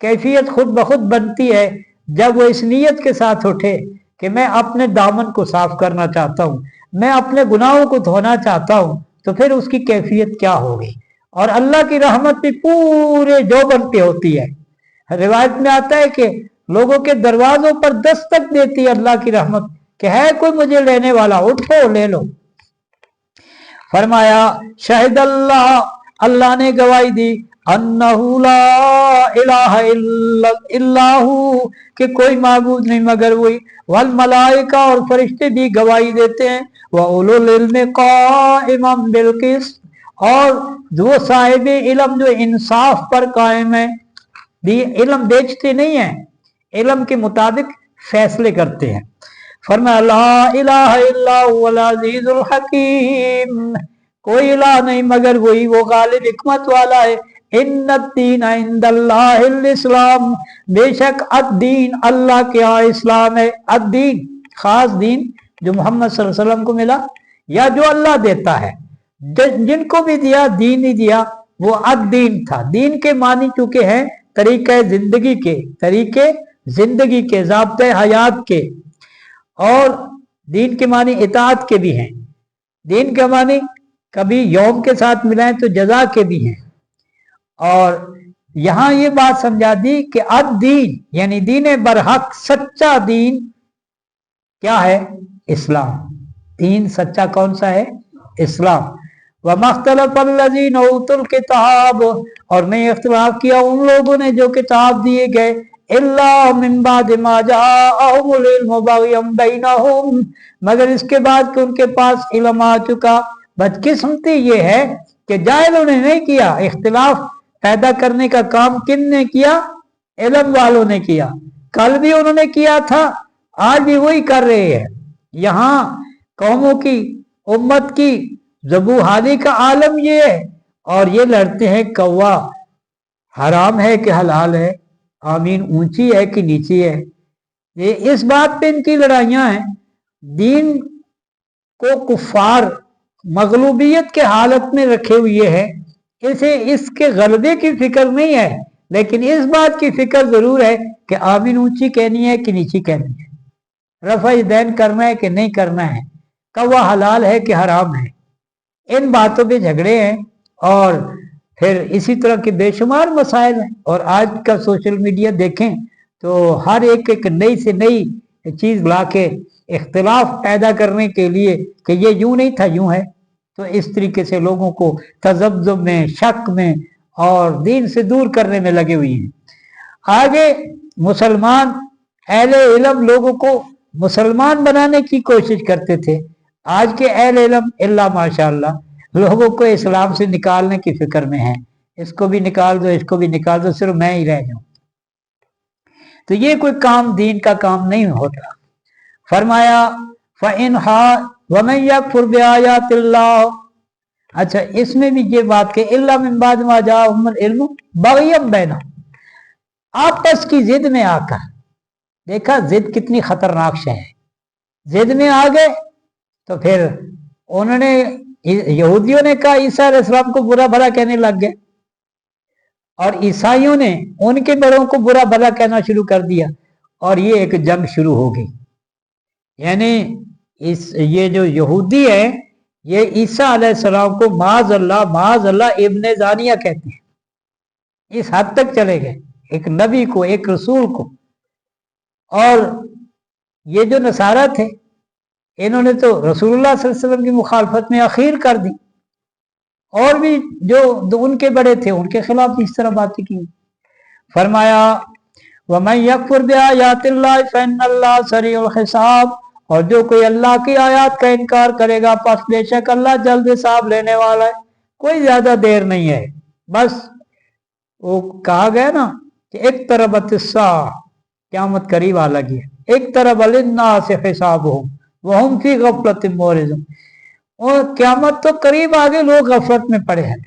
کیفیت خود بخود بنتی ہے जब वो इस नीयत के साथ उठे कि मैं अपने दामन को साफ करना चाहता हूँ, मैं अपने गुनाहों को धोना चाहता हूँ, तो फिर उसकी कैफियत क्या होगी। और अल्लाह की रहमत भी पूरे जोबन पे होती है। रिवायत में आता है कि लोगों के दरवाजों पर दस्तक देती है अल्लाह की रहमत कि है कोई मुझे लेने वाला, उठो ले लो। फरमाया शाहिद अल्लाह, अल्लाह ने गवाही दी, अन्नहु ला इलाहा इल्लल्लाहु, कि कोई माबूद नहीं मगर वही, वल मलाइका, और फरिश्ते भी गवाही देते हैं, व उलुल इल्म काइमम बिल किस्त, और जो साहिब इल्म जो इंसाफ पर कायम है, इल्म बेचते नहीं है, इल्म के मुताबिक फैसले करते हैं। फरमाया ला इलाहा इल्लल्लाहु वल अजीजुल हकीम, कोई इलाह नहीं मगर वही, वो गालिब हिकमत वाला है। इन्नद्दीन इंदल्लाहिल इस्लाम, बेशक अद्दीन अल्लाह के यहाँ इस्लाम है। अद्दीन खास दीन जो मोहम्मद सल्लल्लाहु अलैहि वसल्लम को मिला, या जो अल्लाह देता है, जिनको भी दिया दीन ही दिया, वो अद्दीन था। दीन के मानी चुके हैं तरीके जिंदगी के ज़ाब्ते हयात के, और दीन के मानी इताअत के भी हैं। दीन के मानी कभी यौम के साथ मिलाएं तो जजा के भी हैं। और यहां ये बात समझा दी कि अद-दीन यानी दीन बरहक, सच्चा दीन क्या है? इस्लाम। दीन सच्चा कौन सा है? इस्लाम। व मख्तलफ़ल्लज़ीना उतुल किताब, और नहीं इख्तिलाफ किया उन लोगों ने जो किताब दिए गए, इल्ला मिन बाद मा जाअहुमुल इल्मु बग़यम बैनहुम, मगर इसके बाद कि उनके पास इल्म आ चुका। बदकिस्मती ये है कि जाहिलों ने नहीं किया, इख्तिलाफ पैदा करने का काम किन ने किया? इल्म वालों ने किया। कल भी उन्होंने किया था, आज भी वही कर रहे हैं। यहाँ कौमों की, उम्मत की ज़बूहाली का आलम ये है, और ये लड़ते हैं कौवा हराम है कि हलाल है, आमीन ऊंची है कि नीची है। ये इस बात पे इनकी लड़ाइयां हैं। दीन को कुफार मगलूबियत के हालत में रखे हुए हैं, इसे इसके गलबे की फिक्र नहीं है, लेकिन इस बात की फिक्र जरूर है कि आमीन ऊंची कहनी है कि नीची कहनी है, रफ़ा दैन करना है कि नहीं करना है, कौवा हलाल है कि हराम है। इन बातों पे झगड़े हैं, और फिर इसी तरह के बेशुमार मसाइल हैं। और आज का सोशल मीडिया देखें तो हर एक नई से नई चीज़ ला के इख्तिलाफ पैदा करने के लिए कि ये यूं नहीं था यूं है, तो इस तरीके से लोगों को तज़ब्ज़ुब में, शक में और दीन से दूर करने में लगे हुए हैं। आगे मुसलमान अहले इल्म लोगों को मुसलमान बनाने की कोशिश करते थे। आज के अहले इल्म इल्ला माशाअल्लाह लोगों को इस्लाम से निकालने की फिक्र में है, इसको भी निकाल दो, इसको भी निकाल दो, सिर्फ मैं ही रह जाऊं। तो ये कोई काम दीन का काम नहीं होता। फरमाया फ़इन हा वमन यकफुर बिआयातिल्लाह, अच्छा इसमें भी ये बात के इल्ला मिन बाद मा जाअहुमुल इल्मु बग़यम बैनहुम, आपस की जिद में आकर, देखा जिद कितनी खतरनाक शय है। जिद में आ गए तो फिर उन्होंने, यहूदियों ने कहा ईसा अलैहिस्सलाम को बुरा भला कहने लग गए, और ईसाइयों ने उनके बड़ों को बुरा भला कहना शुरू कर दिया, और ये एक जंग शुरू हो गई। यानी ये जो यहूदी है ये ईसा अलैहिस्सलाम को माज अल्लाह इब्ने जानिया कहते हैं। इस हद तक चले गए, एक नबी को, एक रसूल को। और ये जो नसारा थे इन्होंने तो रसूलुल्लाह सल्लल्लाहु अलैहि वसल्लम की मुखालफत में अखीर कर दी, और भी जो उनके बड़े थे उनके खिलाफ इस तरह बातें की। फरमाया वमन यकफुर बिआयातिल्लाह फइन्नल्लाह सरीउल हिसाब, और जो कोई अल्लाह की आयत का इनकार करेगा पस बेशक अल्लाह जल्द हिसाब लेने वाला है, कोई ज्यादा देर नहीं है। बस वो कहा गया ना कि एक तरफ क़यामत करीब आ लगी है, एक तरफ लिन्नास हिसाबुहुम वहुम फी गफलतिन मुरिज़ून, और क़यामत तो करीब आ गई, लोग गफलत में पड़े हैं।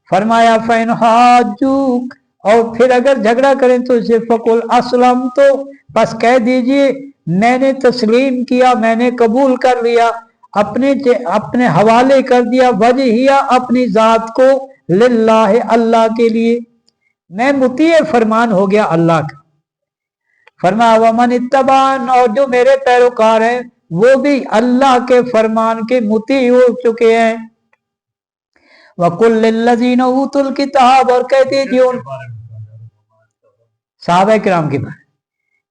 फरमाया फ़इन हाजूक, और फिर अगर झगड़ा करें तो इसे फकुल असलम, तो बस कह दीजिए मैंने तस्लीम किया, मैंने कबूल कर लिया, अपने हवाले कर दिया, वजहिया अपनी जात को, लिल्लाह अल्लाह के लिए, मैं मुतीय फरमान हो गया अल्लाह का। फरमाया वमन इत्तबान, और जो मेरे पैरोकार हैं वो भी अल्लाह के फरमान के मुती हो चुके हैं। वकुल लिल्लज़ीना ऊतुल किताब, और कह दीजिए उन सहाबा किराम के बारे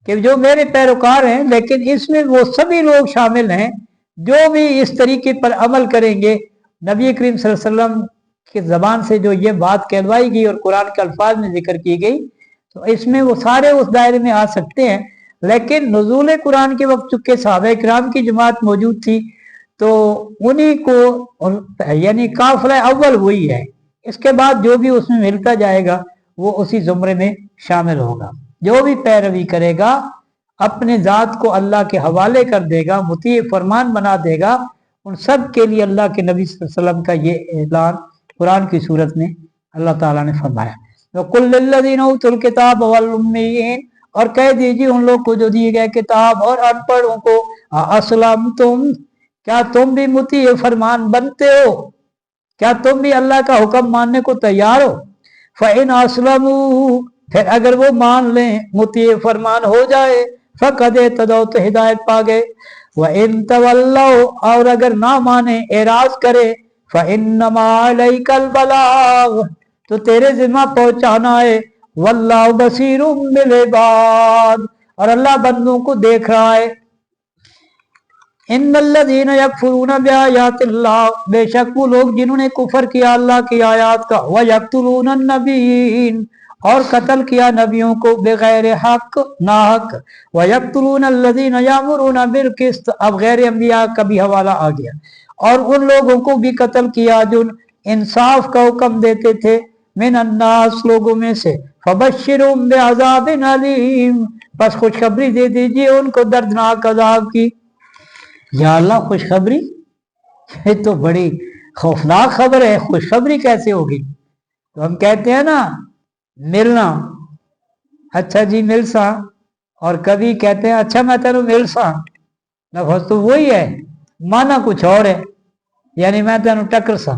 कि जो मेरे पैरोकार हैं, लेकिन इसमें वो सभी लोग शामिल हैं जो भी इस तरीके पर अमल करेंगे। नबी करीम सल्लल्लाहु अलैहि वसल्लम की ज़बान से जो ये बात कहलवाई गई और कुरान के अल्फाज में जिक्र की गई, तो इसमें वो सारे उस दायरे में आ सकते हैं। लेकिन नुज़ूल कुरान के वक्त चूंकि सहाबा किराम की जमात मौजूद थी, तो उन्हीं को यानी काफिला अव्वल वही है, इसके बाद जो भी उसमें मिलता जाएगा वो उसी जुमरे में शामिल होगा। जो भी पैरवी करेगा अपने ज़ात को अल्लाह के हवाले कर देगा, मुती फरमान बना देगा, उन सब के लिए अल्लाह के नबी सल्लल्लाहु अलैहि वसल्लम का ये ऐलान कुरान की सूरत में अल्लाह ताला ने फरमाया। तो कुल लिल्लज़ीना उतुल किताब वल उम्मीयीन, और कह दीजिए उन लोग को जो दिए गए किताब और अनपढ़ों को, अस्लम तुम, क्या तुम भी मुती फरमान बनते हो, क्या तुम भी अल्लाह का हुक्म मानने को तैयार हो। फ़इन अस्लमू, फिर अगर वो मान लें, मुती फरमान हो जाए, फ़क़द तदौ, तो हिदायत पा गए। व इन तवल्लौ, और अगर ना माने, एराज करे, फ़इन्नमा अलैकल बलाग, तो तेरे जिम्मा पहुंचाना है। वल्लाहु बसीरुम बिल इबाद, और अल्लाह बंदों को देख रहा है। इन्नल्लज़ीना यकफुरूना बिआयातिल्लाह, बेशक वो लोग जिन्होंने कुफर किया अल्लाह की आयात का, व यक़्तुलूनन नबीयीन, और कत्ल किया नबियों को, बगैर हक, ना हक, व यक़्तुलूनल्लज़ीना यामुरूना बिल क़िस्त, अब गैर अंबिया का भी हवाला आ गया, और उन लोगों को भी कत्ल किया जो इंसाफ का हुक्म देते थे, मिन अन्नास, लोगों में से। फबश्शिरुम बिअज़ाबिन अलीम, बस खुशखबरी दे दीजिए उनको दर्दनाक अज़ाब की। या अल्लाह, खुशखबरी, ये तो बड़ी खौफनाक खबर है, खुशखबरी कैसे होगी। तो हम कहते हैं ना मिलना, अच्छा जी मिल सा, और कभी कहते हैं अच्छा मैं तेनू मिल सा, लफ्ज़ तो वही है, माना कुछ और है, यानी मैं तेनू टक्कर सा,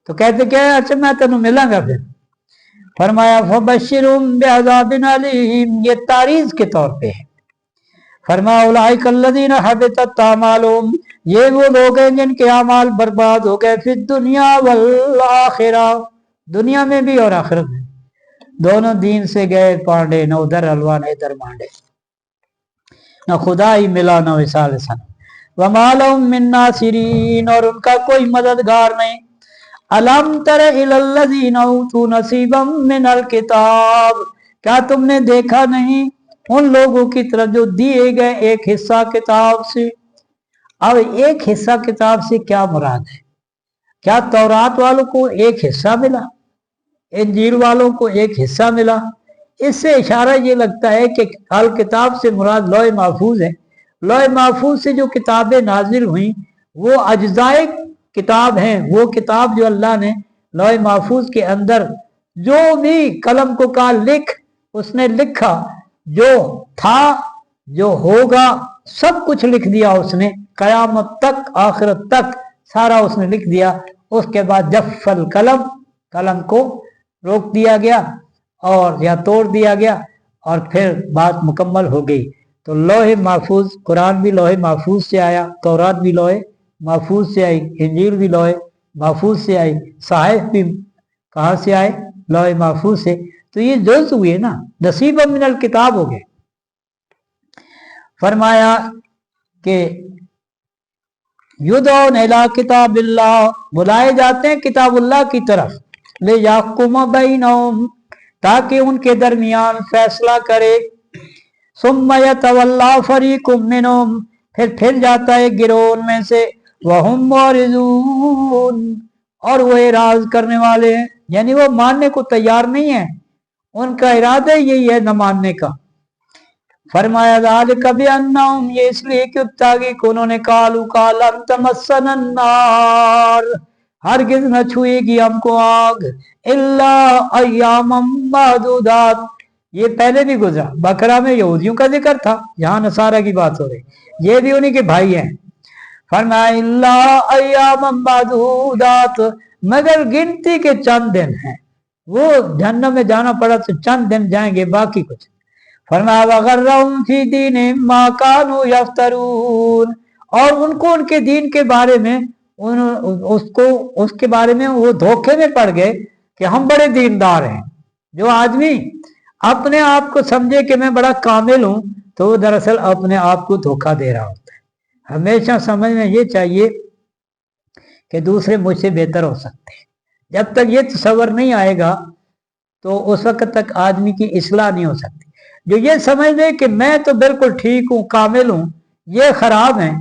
तो कहते क्या है, अच्छा मैं तेनू मिलांगा। फिर फरमाया फबश्शिरुम बिअज़ाबिन अलीम, ये तारीज़ के तौर पे है। फरमाया उलाइका अल्लज़ीना हबितत आमालुहुम, ये वो लोग हैं जिनके अमाल बर्बाद हो गए, फिर दुनिया वल आखिरा, दुनिया में भी और आखिरत में, दोनों दीन से गए पांडे, न उधर हलवा न इधर मांडे, न खुदा ही मिला न विसाल सन, वमा लहुम मिन नासिरीन, और उनका कोई मददगार नहीं। अलम तर इलल्लज़ीना ऊतू नसीबम मिनल किताब, क्या तुमने देखा नहीं उन लोगों की तरफ जो दिए गए एक हिस्सा किताब से। अब एक हिस्सा किताब से क्या मुराद है? क्या तौरात वालों को एक हिस्सा मिला, इंजील वालों को एक हिस्सा मिला? इससे इशारा ये लगता है कि अल किताब से मुराद लौह महफूज है। लौह महफूज से जो किताबें नाजिल हुई वो अज्जाए किताब हैं, वो किताब जो अल्लाह ने लौह महफूज के अंदर जो भी कलम को कहा लिख, उसने लिखा, जो था जो होगा सब कुछ लिख दिया उसने, कयामत तक आखिरत तक सारा उसने लिख दिया। उसके बाद जफ़ल कलम, कलम को रोक दिया गया और या तोड़ दिया गया और फिर बात मुकम्मल हो गई। तो लौह महफूज, कुरान भी लौह महफूज से आया, तौरात भी लौह महफूज से आई, इंजील भी लौह महफूज से आई, साहिफ भी कहाँ से आए? लौह महफूज से। तो ये जुज़ हुए ना, नसीब मिनल किताब हो गए। फरमाया कि युदौन इला किताबिल्लाह, बुलाए जाते हैं किताबुल्लाह की तरफ, ले याकुम बैनहुम, ताकि उनके दरमियान फैसला करे। सुम्मा यतवल्ला फरीकुम मिनहुम, फिर जाता है गिरोह में से, वहुम मुरिज़ून, और वो इराज करने वाले हैं, यानी वो मानने को तैयार नहीं है, उनका इरादा यही है न मानने का। फरमाया ज़ालिका बिअन्नहुम, ये इसलिए कि ताकि उन्होंने कालू काल तमस्सनन नार, हरगिज न छुएगी हमको आग, इल्ला अय्यामम मादूदात, ये पहले भी गुजरा, बकरा में यहूदियों का जिक्र था, यहाँ नसारा की बात हो रही, ये भी उन्हीं के भाई हैं। फरमाया इल्ला अय्यामम मादूदात, मगर गिनती के चंद दिन हैं, वो जहन्नम में जाना पड़ा तो चंद दिन जाएंगे, बाकी कुछ। फरमाया वगर्रहुम फी दीनिहिम मा कानू यफ्तरून, और उनको उनके दीन के बारे में उसके बारे में वो धोखे में पड़ गए कि हम बड़े दीनदार हैं। जो आदमी अपने आप को समझे कि मैं बड़ा कामिल हूं, तो वो दरअसल अपने आप को धोखा दे रहा होता है। हमेशा समझना ये चाहिए कि दूसरे मुझसे बेहतर हो सकते हैं। जब तक ये तसव्वुर नहीं आएगा तो उस वक्त तक आदमी की इस्लाह नहीं हो सकती। जो ये समझ ले कि मैं तो बिल्कुल ठीक हूँ, कामिल हूँ, ये खराब है,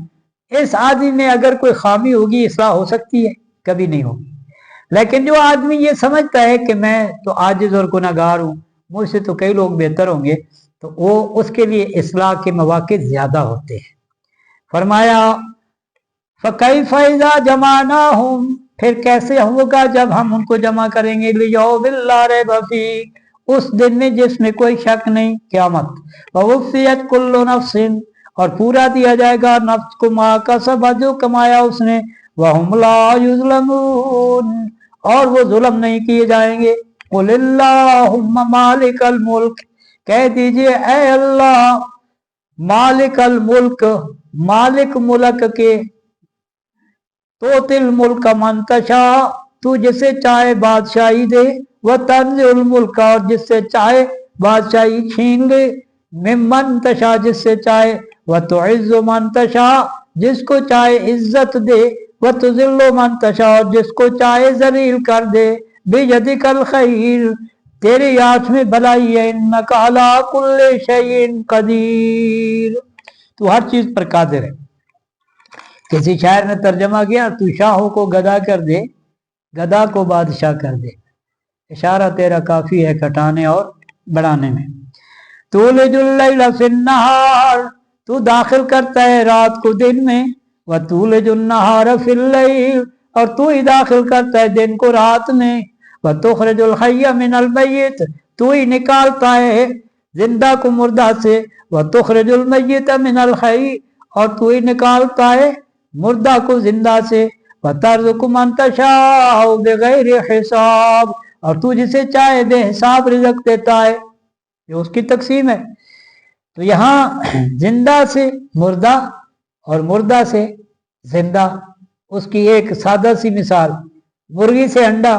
इस आदमी में अगर कोई खामी होगी इस्लाह हो सकती है? कभी नहीं होगी। लेकिन जो आदमी ये समझता है कि मैं तो आजिज और गुनहगार हूँ, मुझसे तो कई लोग बेहतर होंगे, तो वो उसके लिए इस्लाह के मौके ज्यादा होते हैं। फरमाया फकैफ़ इज़ा जमानाहुम, फिर कैसे होगा जब हम उनको जमा करेंगे, लियौमिल ला रैब फीह, उस दिन में जिसमें कोई शक नहीं, क़यामत। ववुफ़्फ़ियत कुल्लु नफ्सिन, और पूरा दिया जाएगा नफ्स को मा कसबत, जो कमाया उसने, वहुम ला युज़लमून, और वो जुल्म नहीं किए जाएंगे। कुलिल्लाहुम्मा मालिकल मुल्क, कह दीजिए ऐ अल्लाह मालिकल मुल्क, मालिक मुल्क के, तो तिल मुल्क मन तशा, तू जिसे चाहे बादशाही दे, वह तंज़िल मुल्क, और जिससे चाहे बादशाही छीन ले, मिम्मन तशा, जिससे चाहे, वह तुइज़्ज़ु मन तशा, जिसको चाहे इज्जत दे, वह तुज़िल्लु मन तशा, और जिसको चाहे जलील कर दे, बियदिकल खैर, तेरे हाथ में भलाई है, इन्नका अला कुल्लि शैइन कदीर, तू हर चीज पर कादिर है। किसी शायर ने तर्जमा किया, तू शाहों को गदा कर दे, गदा को बादशाह कर दे। इशारा तेरा काफी है घटाने और बढ़ाने में। तुलिजुल लैला फिन्नहार, तू दाखिल करता है रात को दिन में, व तुलिजुन नहार फिल लैल, और तू ही दाखिल करता है दिन को रात में, व तुखरिजुल हय्य मिनल मय्यित, तू ही निकालता है जिंदा को मुर्दा से, व तुखरिजुल मय्यित मिनल हय्य, और तू ही निकालता है मुर्दा को जिंदा से, व तर्ज़ुक़ु मन तशाअ बिग़ैरि हिसाब, और तू जिसे चाहे बेहिसाब रिज़्क़ देता है, ये उसकी तक़सीम है। तो यहाँ जिंदा से मुर्दा और मुर्दा से जिंदा, उसकी एक सादा सी मिसाल, मुर्गी से अंडा,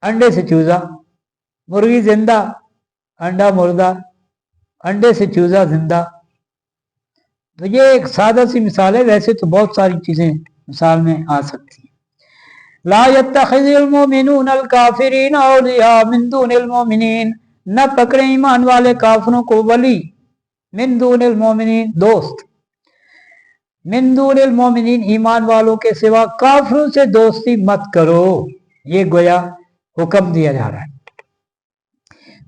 अंडे से चूजा, मुर्गी जिंदा, अंडा मुर्दा, अंडे से चूजा जिंदा। तो ये एक सादा सी मिसाल है, वैसे तो बहुत सारी चीजें मिसाल में आ सकती हैं। ला यत्तखिज़ुल मुमिनूनल काफिरीना औलिया मिन दूनिल मुमिनीन, न पकड़े ईमान वाले काफिरों को वली, मिन दूनिल मुमिनीन दोस्त, मिन दूनिल मुमिनीन ईमान वालों के सिवा काफिरों से दोस्ती मत करो, ये गोया हुक्म दिया जा रहा है।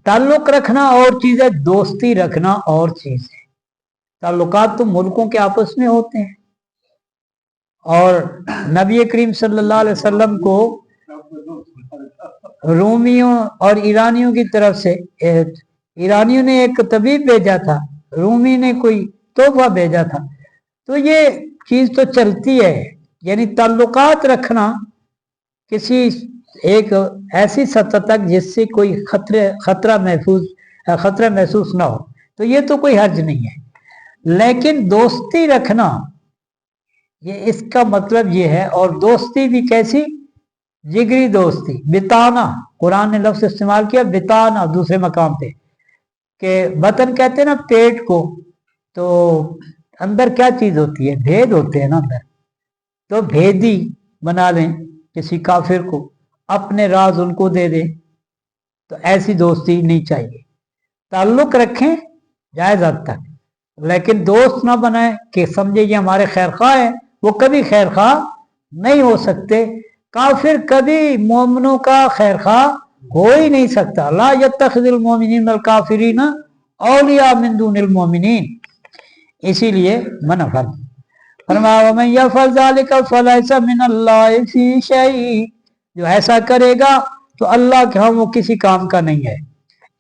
ताल्लुक रखना और चीज है, दोस्ती रखना और चीज है। ताल्लुकात तो मुल्कों के आपस में होते हैं, और नबी करीम सल्लल्लाहु अलैहि वसल्लम को रोमियों और ईरानियों की तरफ से, ईरानियों ने एक तबीब भेजा था, रूमी ने कोई तोहफा भेजा था, तो ये चीज तो चलती है। यानी ताल्लुकात रखना किसी एक ऐसी सतह तक जिससे कोई खतरा महसूस ना हो, तो ये तो कोई हर्ज नहीं है। लेकिन दोस्ती रखना, ये इसका मतलब ये है, और दोस्ती भी कैसी, जिगरी दोस्ती, बिताना, कुरान ने लफ्ज इस्तेमाल किया बिताना दूसरे मकाम पे, कि बतन कहते हैं ना पेट को, तो अंदर क्या चीज होती है, भेद होते हैं ना अंदर, तो भेदी बना लें किसी काफिर को, अपने राज उनको दे दे, तो ऐसी दोस्ती नहीं चाहिए। ताल्लुक रखें जायज हद तक, लेकिन दोस्त ना बनाए कि समझे ये हमारे खैर खा है, वो कभी खैर खा नहीं हो सकते। काफिर कभी मोमिनों का खैर खा हो ही नहीं सकता। ला यत्तखिज़ुल मुमिनीनल काफिरीना औलिया मिन दूनिल मुमिनीन, इसीलिए मना फरमाया वमन यफ़अल ज़ालिका फलैसा मिनल्लाहि फ़ी शै, जो ऐसा करेगा तो अल्लाह के यहाँ वो किसी काम का नहीं है।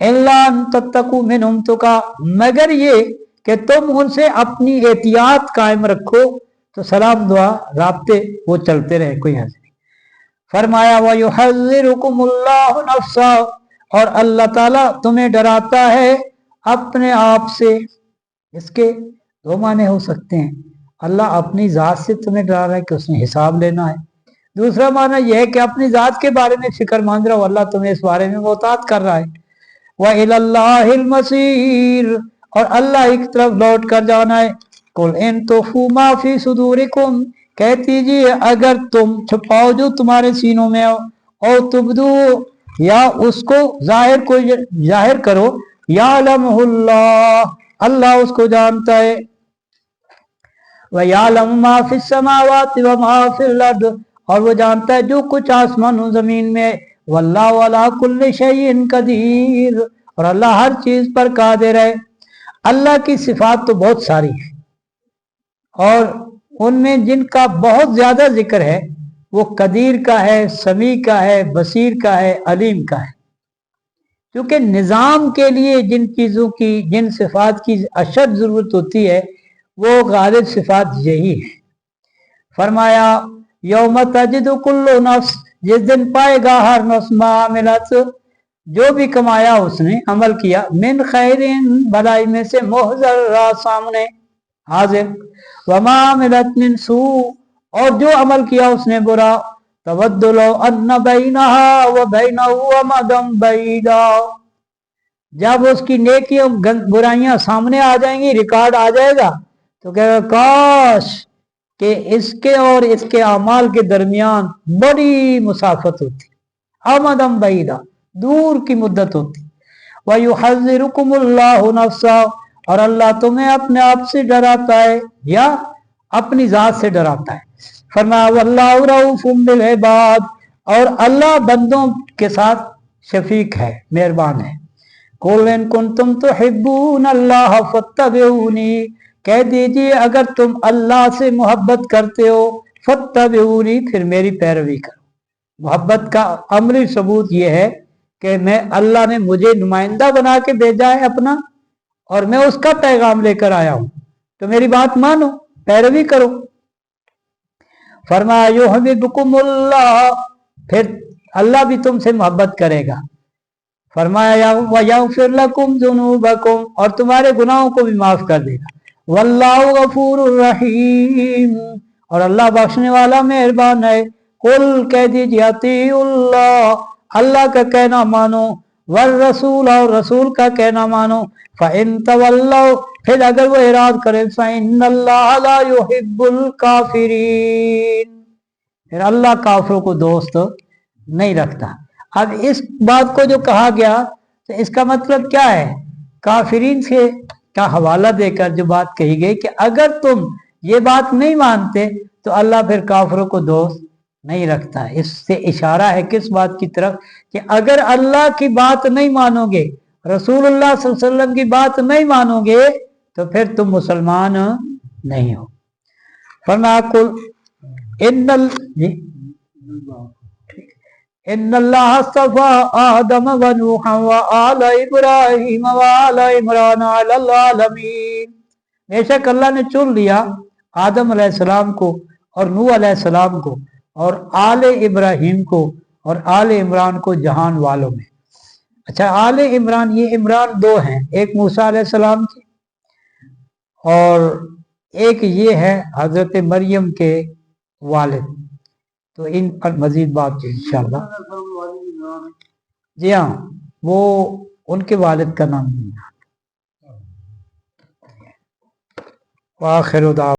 इल्ला अन तत्तकू मिनहुम तुका, मगर ये कि तुम उनसे अपनी एहतियात कायम रखो, तो सलाम दुआ राब्ते वो चलते रहे, कोई हर्ज नहीं। फरमाया व युहज़्ज़िरुकुमुल्लाहु नफ्सा, और अल्लाह ताला तुम्हें डराता है अपने आप से। इसके दो माने हो सकते हैं, अल्लाह अपनी ज़ात से तुम्हें डरा रहा है कि उसने हिसाब लेना है। दूसरा माना यह है कि अपनी ज़ात के बारे में फिक्रमंद रहो, अल्लाह तुम्हें इस बारे में मोहतात कर रहा है। व इलल्लाहिल मसीर, और अल्लाह की तरफ लौट कर जाना है। कुल इन तुखू मा फी सुदूरिकुम, कह दीजिए अगर तुम छुपाओ जो तुम्हारे सीनों में हो, और तुबदू, या उसको जाहिर करो, या अलमहुल्लाह, अल्लाह उसको जानता है। व यालम मा फिस समावाति व मा फिल अर्द, और वो जानता है जो कुछ आसमान और जमीन में। वल्लाहु अला कुल्लि शैइन कदीर, और अल्लाह हर चीज पर कादिर है। अल्लाह की सिफात तो बहुत सारी है, और उनमें जिनका बहुत ज्यादा जिक्र है वो कदीर का है, समी का है, बसीर का है, अलीम का है। क्योंकि निज़ाम के लिए जिन चीज़ों की, जिन सिफात की अशद ज़रूरत होती है वो गालिब सिफात यही है। फरमाया यौम तजिदु कुल्लु नफ्स, जिस दिन पाएगा हर नफ्स मा अमिलत, जो भी कमाया उसने, अमल किया, मिन खैरिन, भलाई में से, मुहज़रा, सामने हाजिर, वमा अमिलत मिन सू, और जो अमल किया उसने बुरा, तवद्दु लौ अन्न बैनहा व बैनहु अमदम बैदा, जब उसकी नेकियां बुराइयां सामने आ जाएंगी, रिकॉर्ड आ जाएगा, तो कहेगा काश कि इसके और इसके अमाल के दरमियान बड़ी मुसाफत होती, अमदम बैदा, दूर की मुद्दत होती। वयुहज़्ज़िरुकुमुल्लाहु नफ्सा, और अल्लाह तुम्हें अपने आप से डराता है या अपनी जात से डराता है। फरमाया वल्लाहु रऊफुम बिल इबाद, और अल्लाह बंदों के साथ शफीक है, मेहरबान है। कुल इन कुंतुम तुहिब्बून अल्लाह फत्तबिऊनी, कह दीजिए अगर तुम अल्लाह से मोहब्बत करते हो, फत्तबिऊनी, फिर मेरी पैरवी करो। मोहब्बत का अमली सबूत यह है कि मैं, अल्लाह ने मुझे नुमाइंदा बना के भेजा है अपना, और मैं उसका पैगाम लेकर आया हूं, तो मेरी बात मानो, पैरवी करो। फरमाया युहिब्बुकुमुल्लाह, फिर अल्लाह भी तुमसे मोहब्बत करेगा। फरमाया वयग़फ़िर लकुम ज़ुनूबकुम, और तुम्हारे गुनाहों को भी माफ कर देगा। वल्लाहु गफूरुर रहीम, और अल्लाह बख्शने वाला मेहरबान है। कुल, कह दीजिए अतीउल्लाह, अल्लाह का कहना मानो, वर रसूल, और रसूल का कहना मानो। फ़इन तवल्लौ, फिर अगर वो इराद करे, फ़इन्नल्लाह ला युहिब्बुल काफिरीन, फिर अल्लाह काफिरों को दोस्त नहीं रखता। अब इस बात को जो कहा गया, तो इसका मतलब क्या है? काफिरीन से का हवाला देकर जो बात कही गई कि अगर तुम ये बात नहीं मानते तो अल्लाह फिर काफिरों को दोस्त नहीं रखता। इससे इशारा है किस बात की तरफ? कि अगर अल्लाह की बात नहीं मानोगे, रसूलुल्लाह सल्लल्लाहु अलैहि वसल्लम की बात नहीं मानोगे, तो फिर तुम मुसलमान नहीं हो। फरमाया कुल इन्नल्लाह अस्तफ़ा आदम व नूहा व आल इब्राहीम व आल इमरान अलल आलमीन, बेशक अल्लाह ने चुन लिया आदम अलैहिस्सलाम को और नूह अलैहिस्सलाम को और आले इब्राहीम को और आले इमरान को जहान वालों में। अच्छा, आले इमरान, ये इमरान दो हैं, एक मूसा अलैहिस्सलाम के और एक ये है हजरत मरियम के वालिद। तो इन पर मजीद बात है इंशाअल्लाह। जी हाँ, वो उनके वालिद का नाम नहीं है।